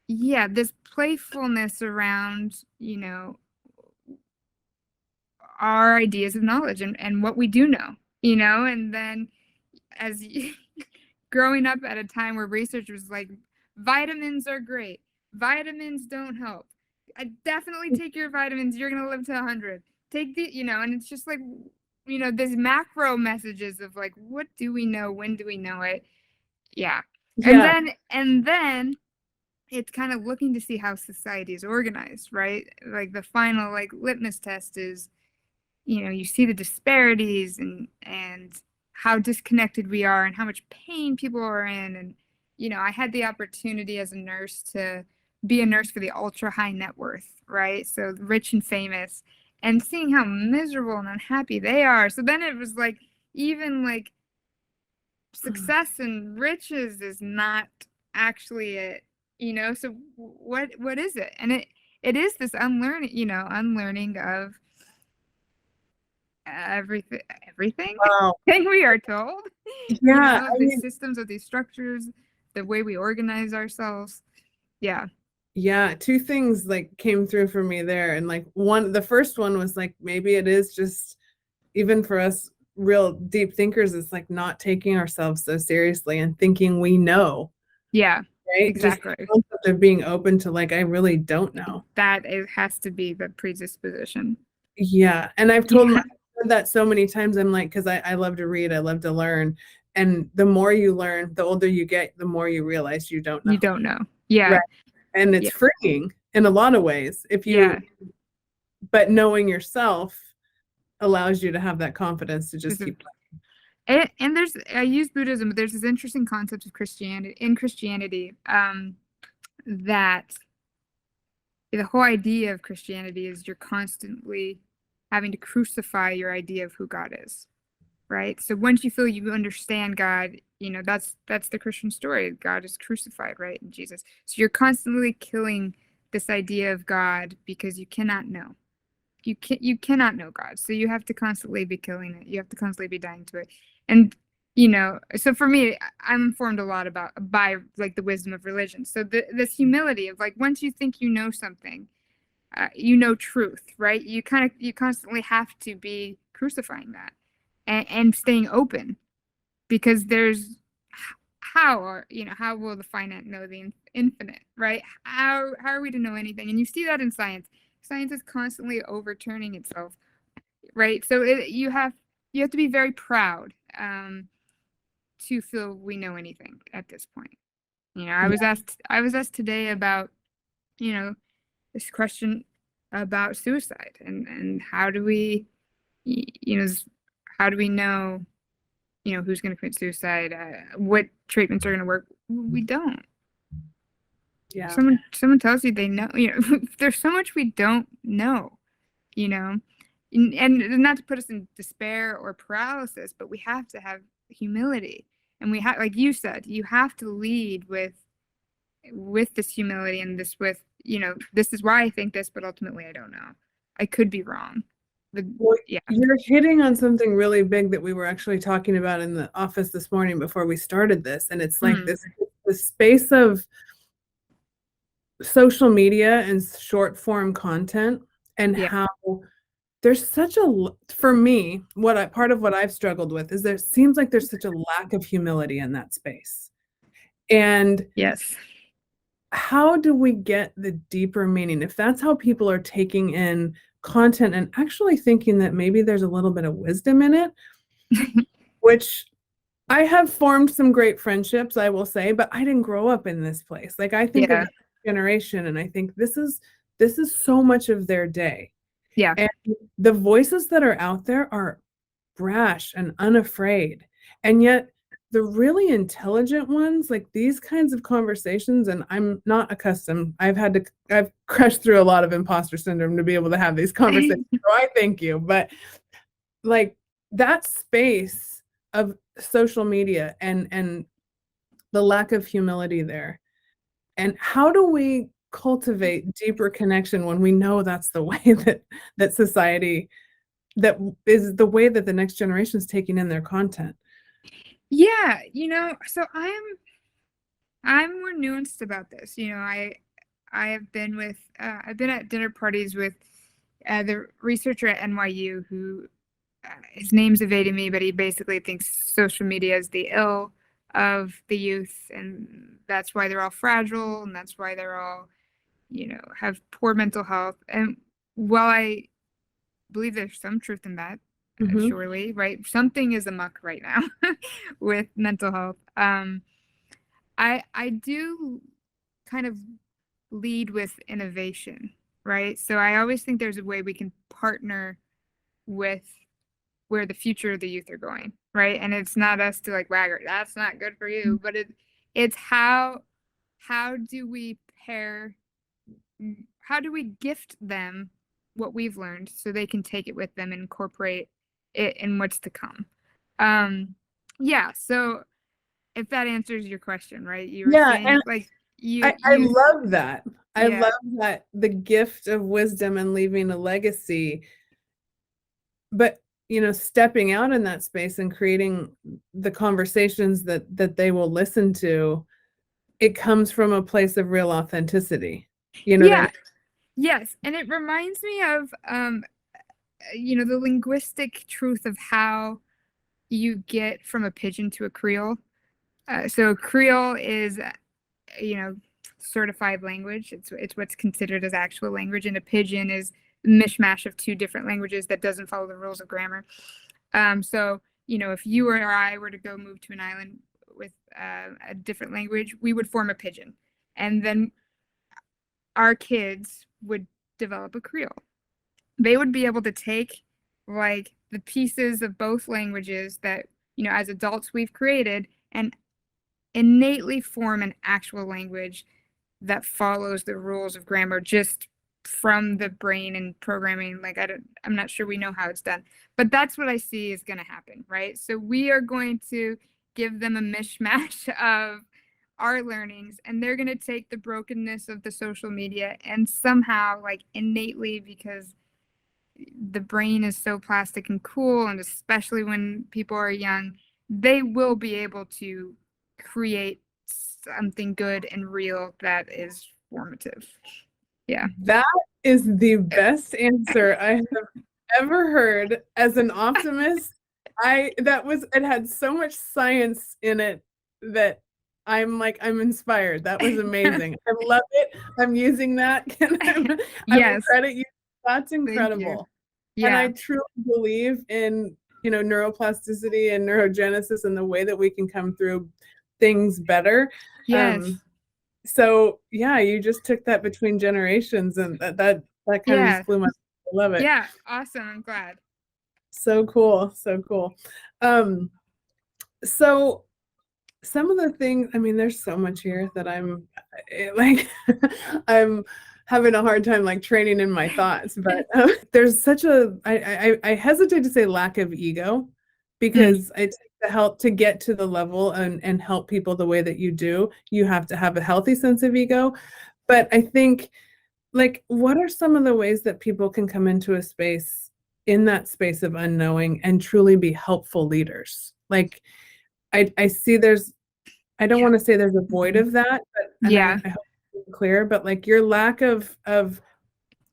Speaker 2: yeah, this playfulness around, our ideas of knowledge and what we do know, and then as growing up at a time where research was like, vitamins are great, vitamins don't help. I definitely take your vitamins, you're gonna live to 100. Take the, and it's just like, these macro messages of like, what do we know, when do we know it? Yeah.
Speaker 1: Yeah.
Speaker 2: And then it's kind of looking to see how society is organized, right? Like the final like litmus test is, you see the disparities and how disconnected we are and how much pain people are in. And, I had the opportunity as a nurse to be a nurse for the ultra high net worth, right? So rich and famous, and seeing how miserable and unhappy they are. So then it was like, even like success and riches is not actually it, so what is it? And it is this unlearning of everything
Speaker 1: Wow.
Speaker 2: thing we are told,
Speaker 1: Yeah.
Speaker 2: these systems of these structures, the way we organize ourselves. Yeah.
Speaker 1: Yeah, two things like came through for me there. And like the first one was like, maybe it is just, even for us real deep thinkers, it's like not taking ourselves so seriously and thinking we know,
Speaker 2: Yeah,
Speaker 1: right? Just
Speaker 2: exactly.
Speaker 1: the concept of being open to like, I really don't know.
Speaker 2: That it has to be the predisposition.
Speaker 1: Yeah. And I've
Speaker 2: Yeah.
Speaker 1: said that so many times. I'm like, because I love to read, I love to learn. And the more you learn, the older you get, the more you realize you don't
Speaker 2: You
Speaker 1: know.
Speaker 2: don't know. Yeah.
Speaker 1: Right. And
Speaker 2: Yeah.
Speaker 1: it's freeing in a lot of ways.
Speaker 2: Yeah.
Speaker 1: But knowing yourself allows you to have that confidence to just keep
Speaker 2: going. And I use Buddhism, but there's this interesting concept of Christianity, that the whole idea of Christianity is you're constantly having to crucify your idea of who God is, right? So once you feel you understand God, that's the Christian story. God is crucified, right, in Jesus. So you're constantly killing this idea of God because you cannot know. You cannot know God. So you have to constantly be killing it. You have to constantly be dying to it. And so for me, I'm informed a lot by like the wisdom of religion. So this humility of like, once you think you know something, truth, right? You constantly have to be crucifying that and staying open, because there's how will the finite know the infinite, right? How are we to know anything? And you see that in science. Science is constantly overturning itself, right? So you have to be very proud to feel we know anything at this point. I was asked today about this question about suicide and how do we how do we know who's going to commit suicide, what treatments are going to work. We don't.
Speaker 1: Yeah.
Speaker 2: Someone tells you they know, there's so much we don't know, and not to put us in despair or paralysis, but we have to have humility, and we have, like you said, you have to lead with this humility and this is why I think this, but ultimately I don't know. I could be wrong. But
Speaker 1: Well,
Speaker 2: yeah.
Speaker 1: you're hitting on something really big that we were actually talking about in the office this morning before we started this. And it's like this the space of social media and short form content, and
Speaker 2: Yeah.
Speaker 1: how there's such a, for me, part of what I've struggled with is there seems like there's such a lack of humility in that space. And
Speaker 2: Yes.
Speaker 1: how do we get the deeper meaning if that's how people are taking in content and actually thinking that maybe there's a little bit of wisdom in it, which I have formed some great friendships, I will say, but I didn't grow up in this place. Like, I think of
Speaker 2: Yeah.
Speaker 1: the generation and I think this is so much of their day.
Speaker 2: Yeah.
Speaker 1: And the voices that are out there are brash and unafraid. And yet the really intelligent ones, like these kinds of conversations, and I'm not accustomed. I've crushed through a lot of imposter syndrome to be able to have these conversations. So I thank you. But like that space of social media and the lack of humility there. And how do we cultivate deeper connection when we know that's the way that society, that is the way that the next generation is taking in their content?
Speaker 2: Yeah, so I'm more nuanced about this. I have been with I've been at dinner parties with the researcher at NYU who his name's evading me, but he basically thinks social media is the ill of the youth, and that's why they're all fragile, and that's why they're all, have poor mental health. And while I believe there's some truth in that,
Speaker 1: Mm-hmm.
Speaker 2: surely, right? Something is amok right now with mental health. I do kind of lead with innovation, right? So I always think there's a way we can partner with where the future of the youth are going, right? And it's not us to like wag, that's not good for you, but it's how do we pair, how do we gift them what we've learned so they can take it with them and incorporate it in what's to come. Yeah, so if that answers your question, right? You were
Speaker 1: Yeah,
Speaker 2: saying
Speaker 1: and
Speaker 2: like
Speaker 1: I
Speaker 2: you
Speaker 1: love that. I
Speaker 2: yeah.
Speaker 1: love that, the gift of wisdom and leaving a legacy. But stepping out in that space and creating the conversations that they will listen to, it comes from a place of real authenticity. You know what I mean?
Speaker 2: Yeah. Yes, and it reminds me of the linguistic truth of how you get from a pigeon to a Creole. So Creole is, you know, certified language. It's what's considered as actual language, and a pigeon is a mishmash of two different languages that doesn't follow the rules of grammar. So if you or I were to go move to an island with a different language, we would form a pigeon, and then our kids would develop a Creole. They would be able to take like the pieces of both languages that as adults we've created and innately form an actual language that follows the rules of grammar just from the brain and programming. Like I'm not sure we know how it's done, but that's what I see is going to happen, right? So we are going to give them a mishmash of our learnings, and they're going to take the brokenness of the social media and somehow, like, innately, because the brain is so plastic and cool, and especially when people are young, they will be able to create something good and real that is formative. Yeah.
Speaker 1: That is the best answer I have ever heard. As an optimist, it had so much science in it that I'm inspired. That was amazing. I love it. I'm using that. I will
Speaker 2: Yes.
Speaker 1: credit you. That's
Speaker 2: Thank you.
Speaker 1: incredible. And I
Speaker 2: Yeah.
Speaker 1: truly believe in, neuroplasticity and neurogenesis and the way that we can come through things better.
Speaker 2: Yes.
Speaker 1: So yeah, you just took that between generations, and that kind of
Speaker 2: Yeah.
Speaker 1: just blew my. I love it.
Speaker 2: Yeah. Awesome. I'm glad.
Speaker 1: So cool. So cool. So some of the things, I mean, there's so much here that I'm like, I'm having a hard time like training in my thoughts, but there's such I hesitate to say lack of ego, because I take the help to get to the level and help people the way that you do. You have to have a healthy sense of ego. But I think, like, what are some of the ways that people can come into a space, in that space of unknowing, and truly be helpful leaders? Like, I see there's I don't want to say there's a void
Speaker 2: Mhm.
Speaker 1: of that, but and
Speaker 2: Yeah.
Speaker 1: I hope it's clear, but like your lack of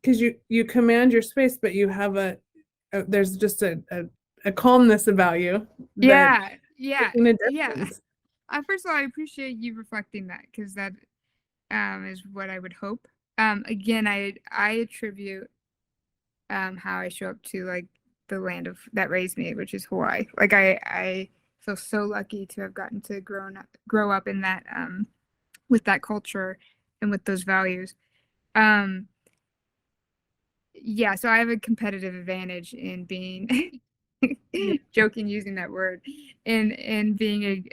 Speaker 1: because you command your space, but you have there's just a calmness about you that
Speaker 2: Yeah. Yeah.
Speaker 1: making a
Speaker 2: Yeah.
Speaker 1: difference.
Speaker 2: First of all, I appreciate you reflecting that because that is what I would hope. Again, I attribute how I show up to like the land of that raised me, which is Hawaii. Like I feel so lucky to have gotten to grow up in that with that culture and with those values. Um, yeah, so I have a competitive advantage in being
Speaker 1: Yeah.
Speaker 2: joking using that word in being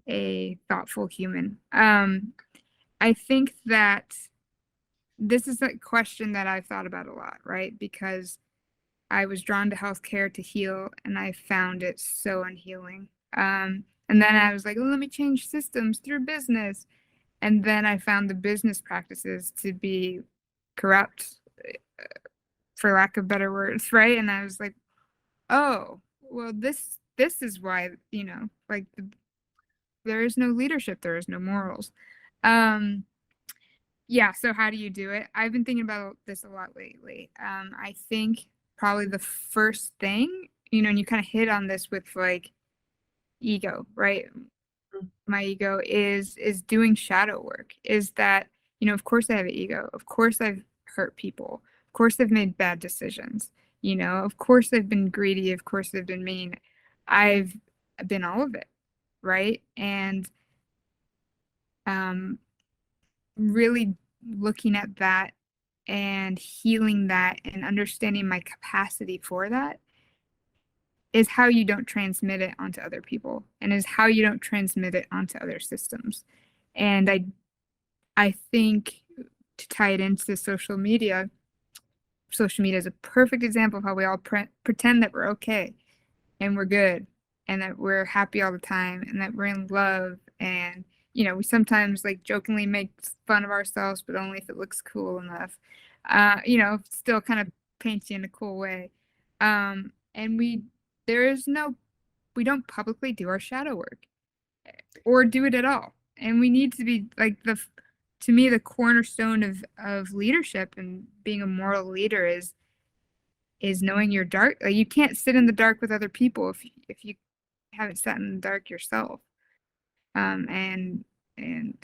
Speaker 2: a thoughtful human. I think that this is a question that I've thought about a lot, right? Because I was drawn to healthcare to heal, and I found it so unhealing. And then I was like, oh, let me change systems through business. And then I found the business practices to be corrupt, for lack of better words, right? And I was like, oh, well, this is why, like there is no leadership, there is no morals. Um, Yeah, so how do you do it? I've been thinking about this a lot lately. I think probably the first thing, and you kind of hit on this with like ego, right? My ego is doing shadow work. Is that, of course I have an ego. Of course I've hurt people. Of course I've made bad decisions. Of course I've been greedy. Of course I've been mean. I've been all of it, right? And um really looking at that and healing that and understanding my capacity for that is how you don't transmit it onto other people and is how you don't transmit it onto other systems. And I think to tie it into social media is a perfect example of how we all pretend that we're okay and we're good and that we're happy all the time and that we're in love and we sometimes like jokingly make fun of ourselves but only if it looks cool enough, still kind of paints you in a cool way, and there is no we don't publicly do our shadow work or do it at all, and we need to be like to me the cornerstone of leadership and being a moral leader is knowing your dark. Like you can't sit in the dark with other people if you haven't sat in the dark yourself. And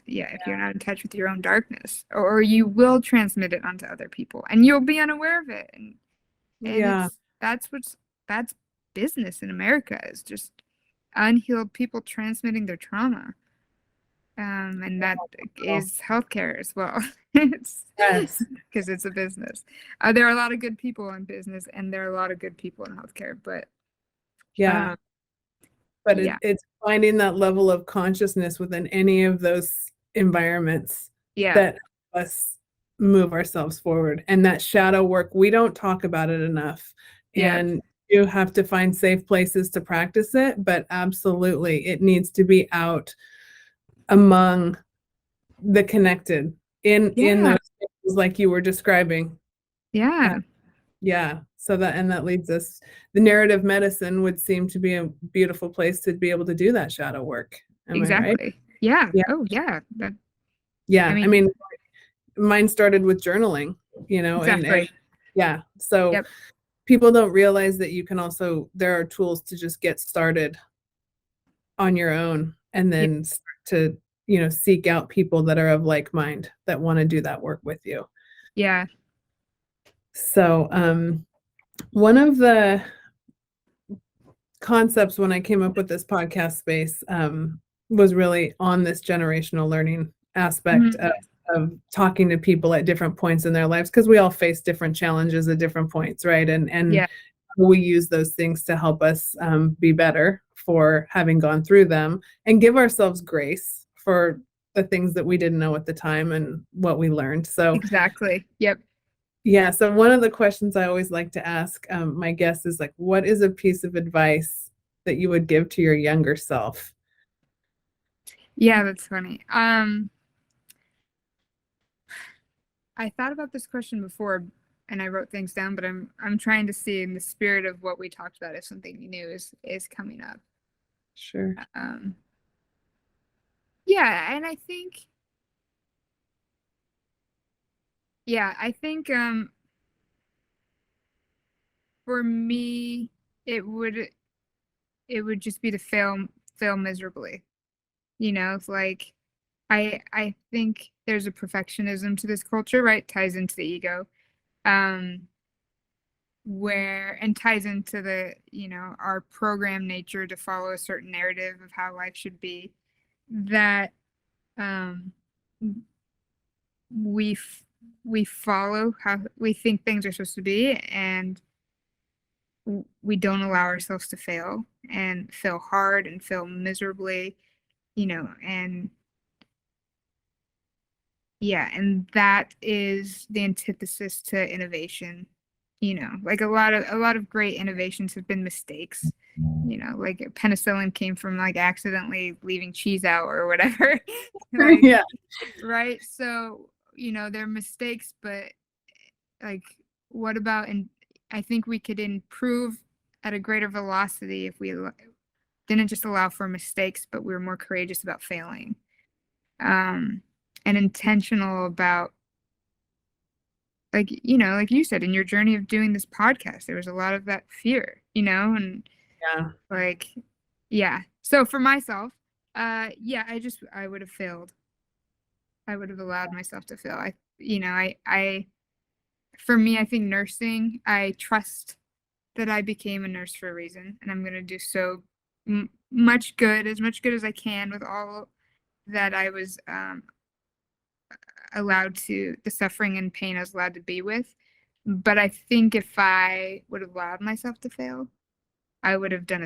Speaker 2: yeah, if you're not in touch with your own darkness, or you will transmit it onto other people, and you'll be unaware of it. And
Speaker 1: Yeah.
Speaker 2: that's business in America is just unhealed people transmitting their trauma. And that is healthcare as well. It's
Speaker 1: Yes.
Speaker 2: because it's a business. There are a lot of good people in business, and there are a lot of good people in healthcare. But
Speaker 1: Yeah.
Speaker 2: um,
Speaker 1: But
Speaker 2: yeah,
Speaker 1: it's finding that level of consciousness within any of those environments
Speaker 2: yeah,
Speaker 1: that help us move ourselves forward. And that shadow work, we don't talk about it enough.
Speaker 2: yeah,
Speaker 1: And you have to find safe places to practice it, but absolutely, it needs to be out among the connected in
Speaker 2: yeah,
Speaker 1: those spaces like you were describing. Uh,
Speaker 2: yeah,
Speaker 1: yeah. So that leads us, the narrative medicine would seem to be a beautiful place to be able to do that shadow work. Am I right?
Speaker 2: exactly. Yeah.
Speaker 1: Yeah.
Speaker 2: Oh, yeah. I
Speaker 1: Yeah. I
Speaker 2: mean,
Speaker 1: mean, mine started with journaling, and
Speaker 2: exactly.
Speaker 1: yeah. So
Speaker 2: Yep.
Speaker 1: people don't realize that you can also, there are tools to just get started on your own and
Speaker 2: Yep.
Speaker 1: then start to, seek out people that are of like mind that want to do that work with you.
Speaker 2: Yeah.
Speaker 1: So, one of the concepts when I came up with this podcast space, was really on this generational learning aspect
Speaker 2: Mhm.
Speaker 1: of talking to people at different points in their lives because we all face different challenges at different points, right? And
Speaker 2: Yeah.
Speaker 1: we use those things to help us be better for having gone through them and give ourselves grace for the things that we didn't know at the time and what we learned. So
Speaker 2: Exactly. Yep.
Speaker 1: yeah, so one of the questions I always like to ask my guests is like, what is a piece of advice that you would give to your younger self?
Speaker 2: Yeah, that's funny. I thought about this question before and I wrote things down, but I'm trying to see in the spirit of what we talked about if something new is coming up.
Speaker 1: Sure.
Speaker 2: Yeah, and I think for me it would just be to fail miserably. It's like I think there's a perfectionism to this culture, right? Ties into the ego. Um where and ties into the, our program nature to follow a certain narrative of how life should be, that um we we follow how we think things are supposed to be, and we don't allow ourselves to fail and fail hard and fail miserably, and yeah, and that is the antithesis to innovation. Like a lot of great innovations have been mistakes. Like penicillin came from like accidentally leaving cheese out or whatever. Like,
Speaker 1: Yeah.
Speaker 2: right? So, they're mistakes, but like what about, and I think we could improve at a greater velocity if we didn't just allow for mistakes, but we were more courageous about failing. And intentional about, like, like you said, in your journey of doing this podcast, there was a lot of that fear, and
Speaker 1: Yeah.
Speaker 2: like, yeah. So for myself, yeah, I would have failed. I would have allowed myself to fail. For me, I think nursing, I trust that I became a nurse for a reason, and I'm going to do so much good as I can with all that I was allowed to, the suffering and pain I was allowed to be with. But I think if I would have allowed myself to fail, I would have done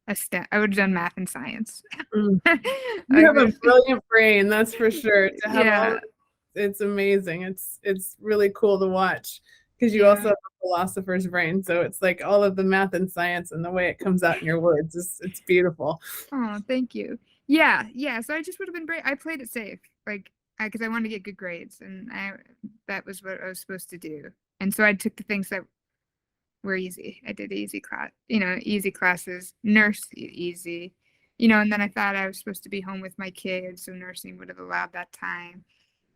Speaker 2: I would have done math and science.
Speaker 1: Mm. You
Speaker 2: Like
Speaker 1: have a brilliant brain, that's for sure. To have
Speaker 2: yeah,
Speaker 1: it's amazing. It's really cool to watch because you also
Speaker 2: yeah.
Speaker 1: have a philosopher's brain. So it's like all of the math and science and the way it comes out in your words it's beautiful.
Speaker 2: Oh, thank you. Yeah, yeah. So I just would have been I played it safe, like, because I wanted to get good grades, and that was what I was supposed to do. And so I took the things that were easy. I did easy classes, easy, and then I thought I was supposed to be home with my kids, so nursing would have allowed that time,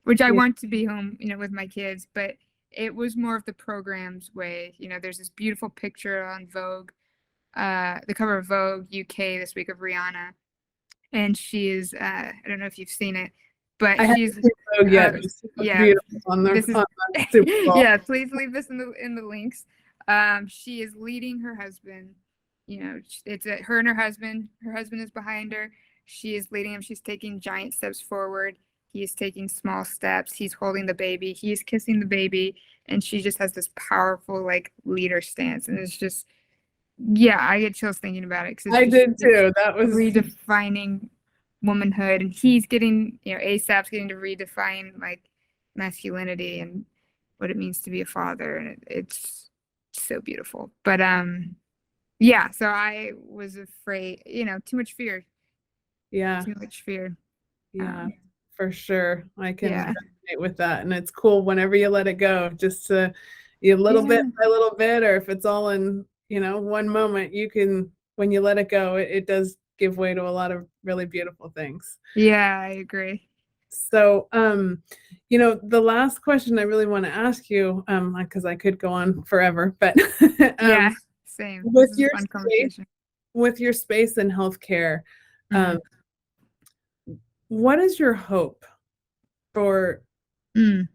Speaker 2: which I
Speaker 1: Yeah.
Speaker 2: want to be home, with my kids, but it was more of the program's way. There's this beautiful picture on Vogue, the cover of Vogue UK this week of Rihanna, and she is, I don't know if you've seen it, but
Speaker 1: I haven't
Speaker 2: she's
Speaker 1: seen Vogue yet, but she looks
Speaker 2: yeah,
Speaker 1: beautiful on
Speaker 2: this is
Speaker 1: on the Super Bowl.
Speaker 2: yeah, please leave this in the links. She is leading her husband. It's her and her husband. Her husband is behind her. She is leading him. She's taking giant steps forward. He's taking small steps. He's holding the baby. He's kissing the baby. And she just has this powerful, like, leader stance. And it's just, yeah, I get chills thinking about it because
Speaker 1: I
Speaker 2: it's just
Speaker 1: did too. That was
Speaker 2: redefining womanhood. And he's getting, ASAP's getting to redefine, like, masculinity and what it means to be a father. And it's so beautiful. But, yeah, so I was afraid, too much fear,
Speaker 1: yeah.
Speaker 2: too much fear.
Speaker 1: Yeah, for sure. I can
Speaker 2: Yeah.
Speaker 1: resonate with that. And it's cool whenever you let it go, just to a little bit
Speaker 2: Yeah.
Speaker 1: by little bit, or if it's all in, one moment, you can, when you let it go, it does give way to a lot of really beautiful things.
Speaker 2: Yeah, I agree.
Speaker 1: So, the last question I really want to ask you, because I could go on forever, but
Speaker 2: Yeah, same.
Speaker 1: with
Speaker 2: This is a
Speaker 1: your
Speaker 2: fun
Speaker 1: space,
Speaker 2: conversation.
Speaker 1: in healthcare,
Speaker 2: Mhm.
Speaker 1: what is your hope for
Speaker 2: Mm.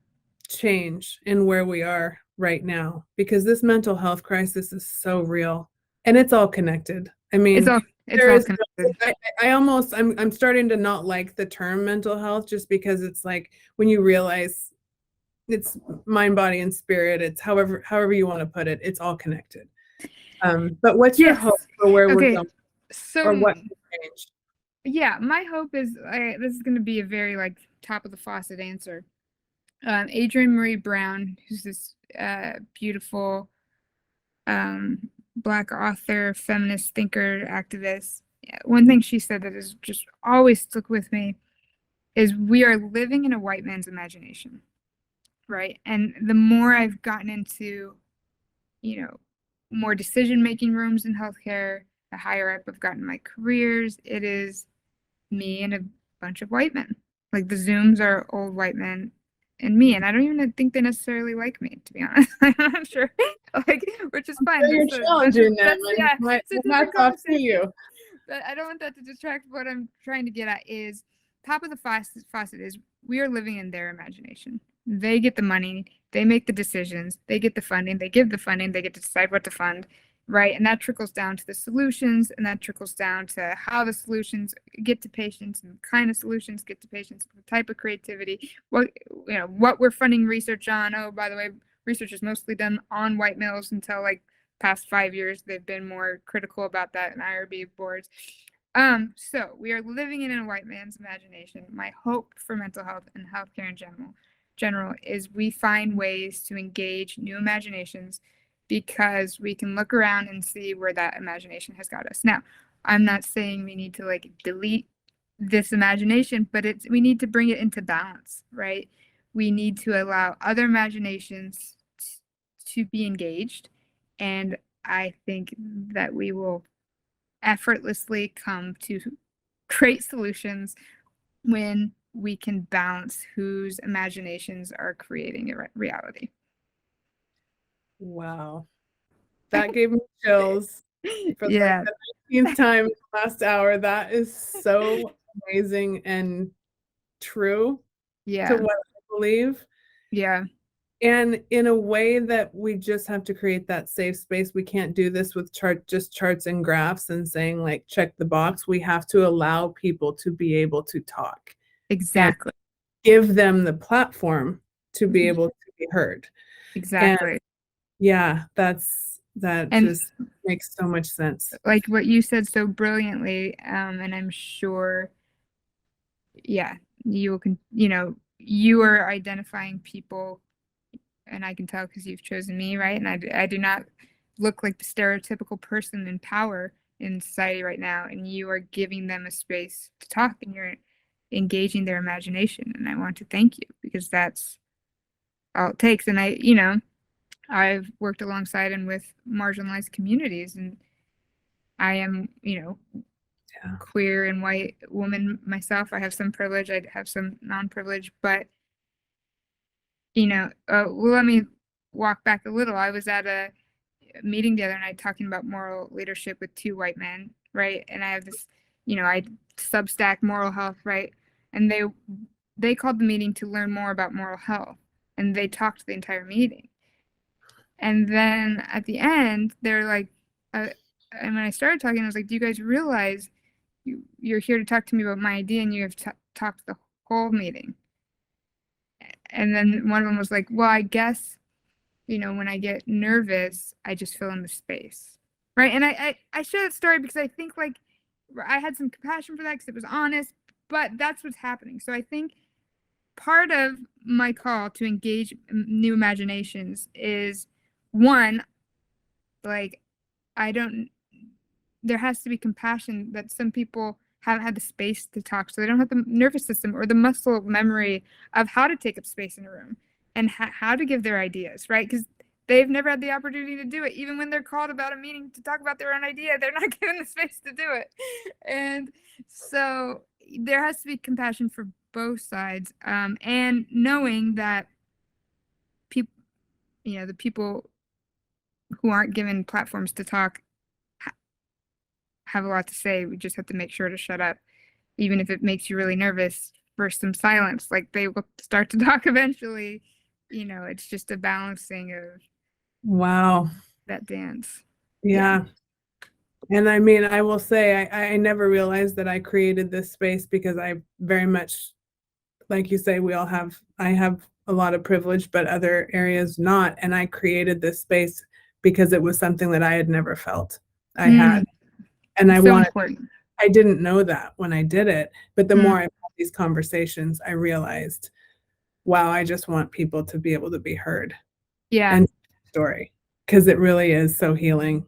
Speaker 1: change in where we are right now? Because this mental health crisis is so real and it's all connected. I
Speaker 2: It's
Speaker 1: mean,
Speaker 2: all it's
Speaker 1: there
Speaker 2: all
Speaker 1: is
Speaker 2: connected.
Speaker 1: I'm starting to not like the term mental health, just because it's like when you realize it's mind, body, and spirit, it's however you want to put it, it's all connected. But what's your hope
Speaker 2: Yes.
Speaker 1: for where we're
Speaker 2: Okay.
Speaker 1: going, or
Speaker 2: So
Speaker 1: what can change?
Speaker 2: yeah, my hope is, this is going to be a very, like, top of the faucet answer. Adrienne Marie Brown, who's this beautiful Black author, feminist thinker, activist. Yeah, one thing she said that has just always stuck with me is we are living in a white man's imagination, right? And the more I've gotten into, you know, more decision making rooms in healthcare, the higher up I've gotten in my careers, it is me and a bunch of white men. Like the Zooms are old white men and me, and I don't even think they necessarily like me, to be honest. I'm not sure. Like, which is fine.
Speaker 1: So you're challenging them, and
Speaker 2: Yeah, it's a different
Speaker 1: hats off to
Speaker 2: conversation.
Speaker 1: you.
Speaker 2: But I don't want that to distract. What I'm trying to get at is top of the faucet is we are living in their imagination. They get the money, they make the decisions, they get the funding, they give the funding, they get to decide what to fund, right? And that trickles down to the solutions, and that trickles down to how the solutions get to patients, and the kind of solutions get to patients, the type of creativity, what what we're funding research on. Oh, by the way, research is mostly done on white males until like past 5 years. They've been more critical about that in IRB boards. So we are living in a white man's imagination. My hope for mental health and healthcare in general is we find ways to engage new imaginations, because we can look around and see where that imagination has got us. Now, I'm not saying we need to like delete this imagination, but we need to bring it into balance, right? We need to allow other imaginations to be engaged, and I think that we will effortlessly come to great solutions when we can balance whose imaginations are creating a reality.
Speaker 1: Wow. That gave me chills for
Speaker 2: Yeah.
Speaker 1: like the 19th time in the last hour. That is so amazing and true to
Speaker 2: Yeah.
Speaker 1: what I believe.
Speaker 2: Yeah.
Speaker 1: And in a way that we just have to create that safe space. We can't do this with just charts and graphs and saying like, check the box. We have to allow people to be able to talk and
Speaker 2: Exactly.
Speaker 1: give them the platform to be able to be heard. And
Speaker 2: Exactly.
Speaker 1: yeah, that
Speaker 2: And
Speaker 1: just makes so much sense.
Speaker 2: like what you said so brilliantly, and I'm sure, yeah, you can, you are identifying people, and I can tell because you've chosen me, right? And I do not look like the stereotypical person in power in society right now, and you are giving them a space to talk, and you're engaging their imagination, and I want to thank you, because that's all it takes. And I've worked alongside and with marginalized communities, and I am,
Speaker 1: Yeah.
Speaker 2: queer and white woman myself. I have some privilege, I have some non-privilege, but well, let me walk back a little. I was at a meeting the other night talking about moral leadership with two white men, right? And I have this, I Substack moral health, right? And they called the meeting to learn more about moral health, and they talked the entire meeting. And then at the end, they're like, and when I started talking, I was like, "Do you guys realize you're here to talk to me about my idea, and you have talked the whole meeting?" And then one of them was like, "Well, I guess, when I get nervous, I just fill in the space." Right. And I share that story because I think like I had some compassion for that because it was honest, but that's what's happening. So I think part of my call to engage new imaginations is, one, like, there has to be compassion that some people haven't had the space to talk, so they don't have the nervous system or the muscle memory of how to take up space in a room and how to give their ideas, right? Because they've never had the opportunity to do it. Even when they're called about a meeting to talk about their own idea, they're not given the space to do it. And so there has to be compassion for both sides, and knowing that people, the people who aren't given platforms to talk have a lot to say. We just have to make sure to shut up, even if it makes you really nervous for some silence. Like, they will start to talk eventually. It's just a balancing of
Speaker 1: Wow.
Speaker 2: that dance.
Speaker 1: Yeah. And I mean, I will say, I never realized that I created this space because I very much, like you say, I have a lot of privilege, but other areas not. And I created this space because it was something that I had never felt I had. And
Speaker 2: It's so important.
Speaker 1: I didn't know that when I did it. But the more I had these conversations, I realized, wow, I just want people to be able to be heard.
Speaker 2: Yeah.
Speaker 1: And story, because it really is so healing.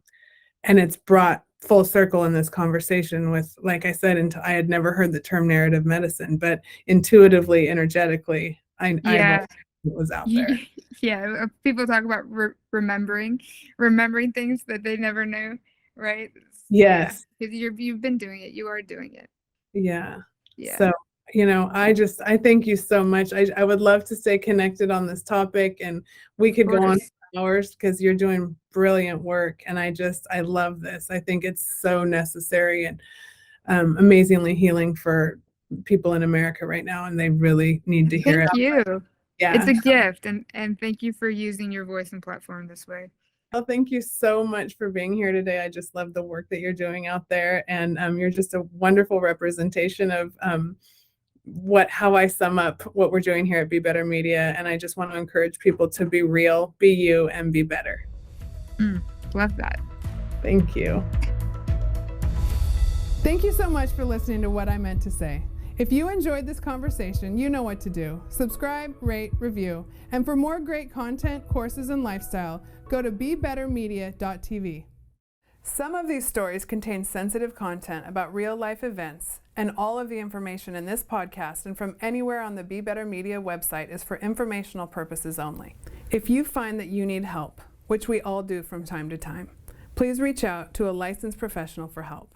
Speaker 1: And it's brought full circle in this conversation with, like I said, I had never heard the term narrative medicine, but intuitively, energetically, I it was out there.
Speaker 2: Yeah, people talk about remembering things that they never knew, right?
Speaker 1: Yes.
Speaker 2: Because you've been doing it. You are doing it.
Speaker 1: Yeah.
Speaker 2: Yeah.
Speaker 1: So, I thank you so much. I would love to stay connected on this topic, and we could go on for hours because you're doing brilliant work. And I love this. I think it's so necessary and amazingly healing for people in America right now. And they really need to hear it.
Speaker 2: Thank you.
Speaker 1: Yeah.
Speaker 2: It's a gift. And thank you for using your voice and platform this way.
Speaker 1: Well, thank you so much for being here today. I just love the work that you're doing out there. And you're just a wonderful representation of how I sum up what we're doing here at Be Better Media. And I just want to encourage people to be real, be you, and be better.
Speaker 2: Love that.
Speaker 1: Thank you. Thank you so much for listening to What I Meant to Say. If you enjoyed this conversation, you know what to do. Subscribe, rate, review. And for more great content, courses, and lifestyle, go to BeBetterMedia.tv. Some of these stories contain sensitive content about real-life events, and all of the information in this podcast and from anywhere on the Be Better Media website is for informational purposes only. If you find that you need help, which we all do from time to time, please reach out to a licensed professional for help.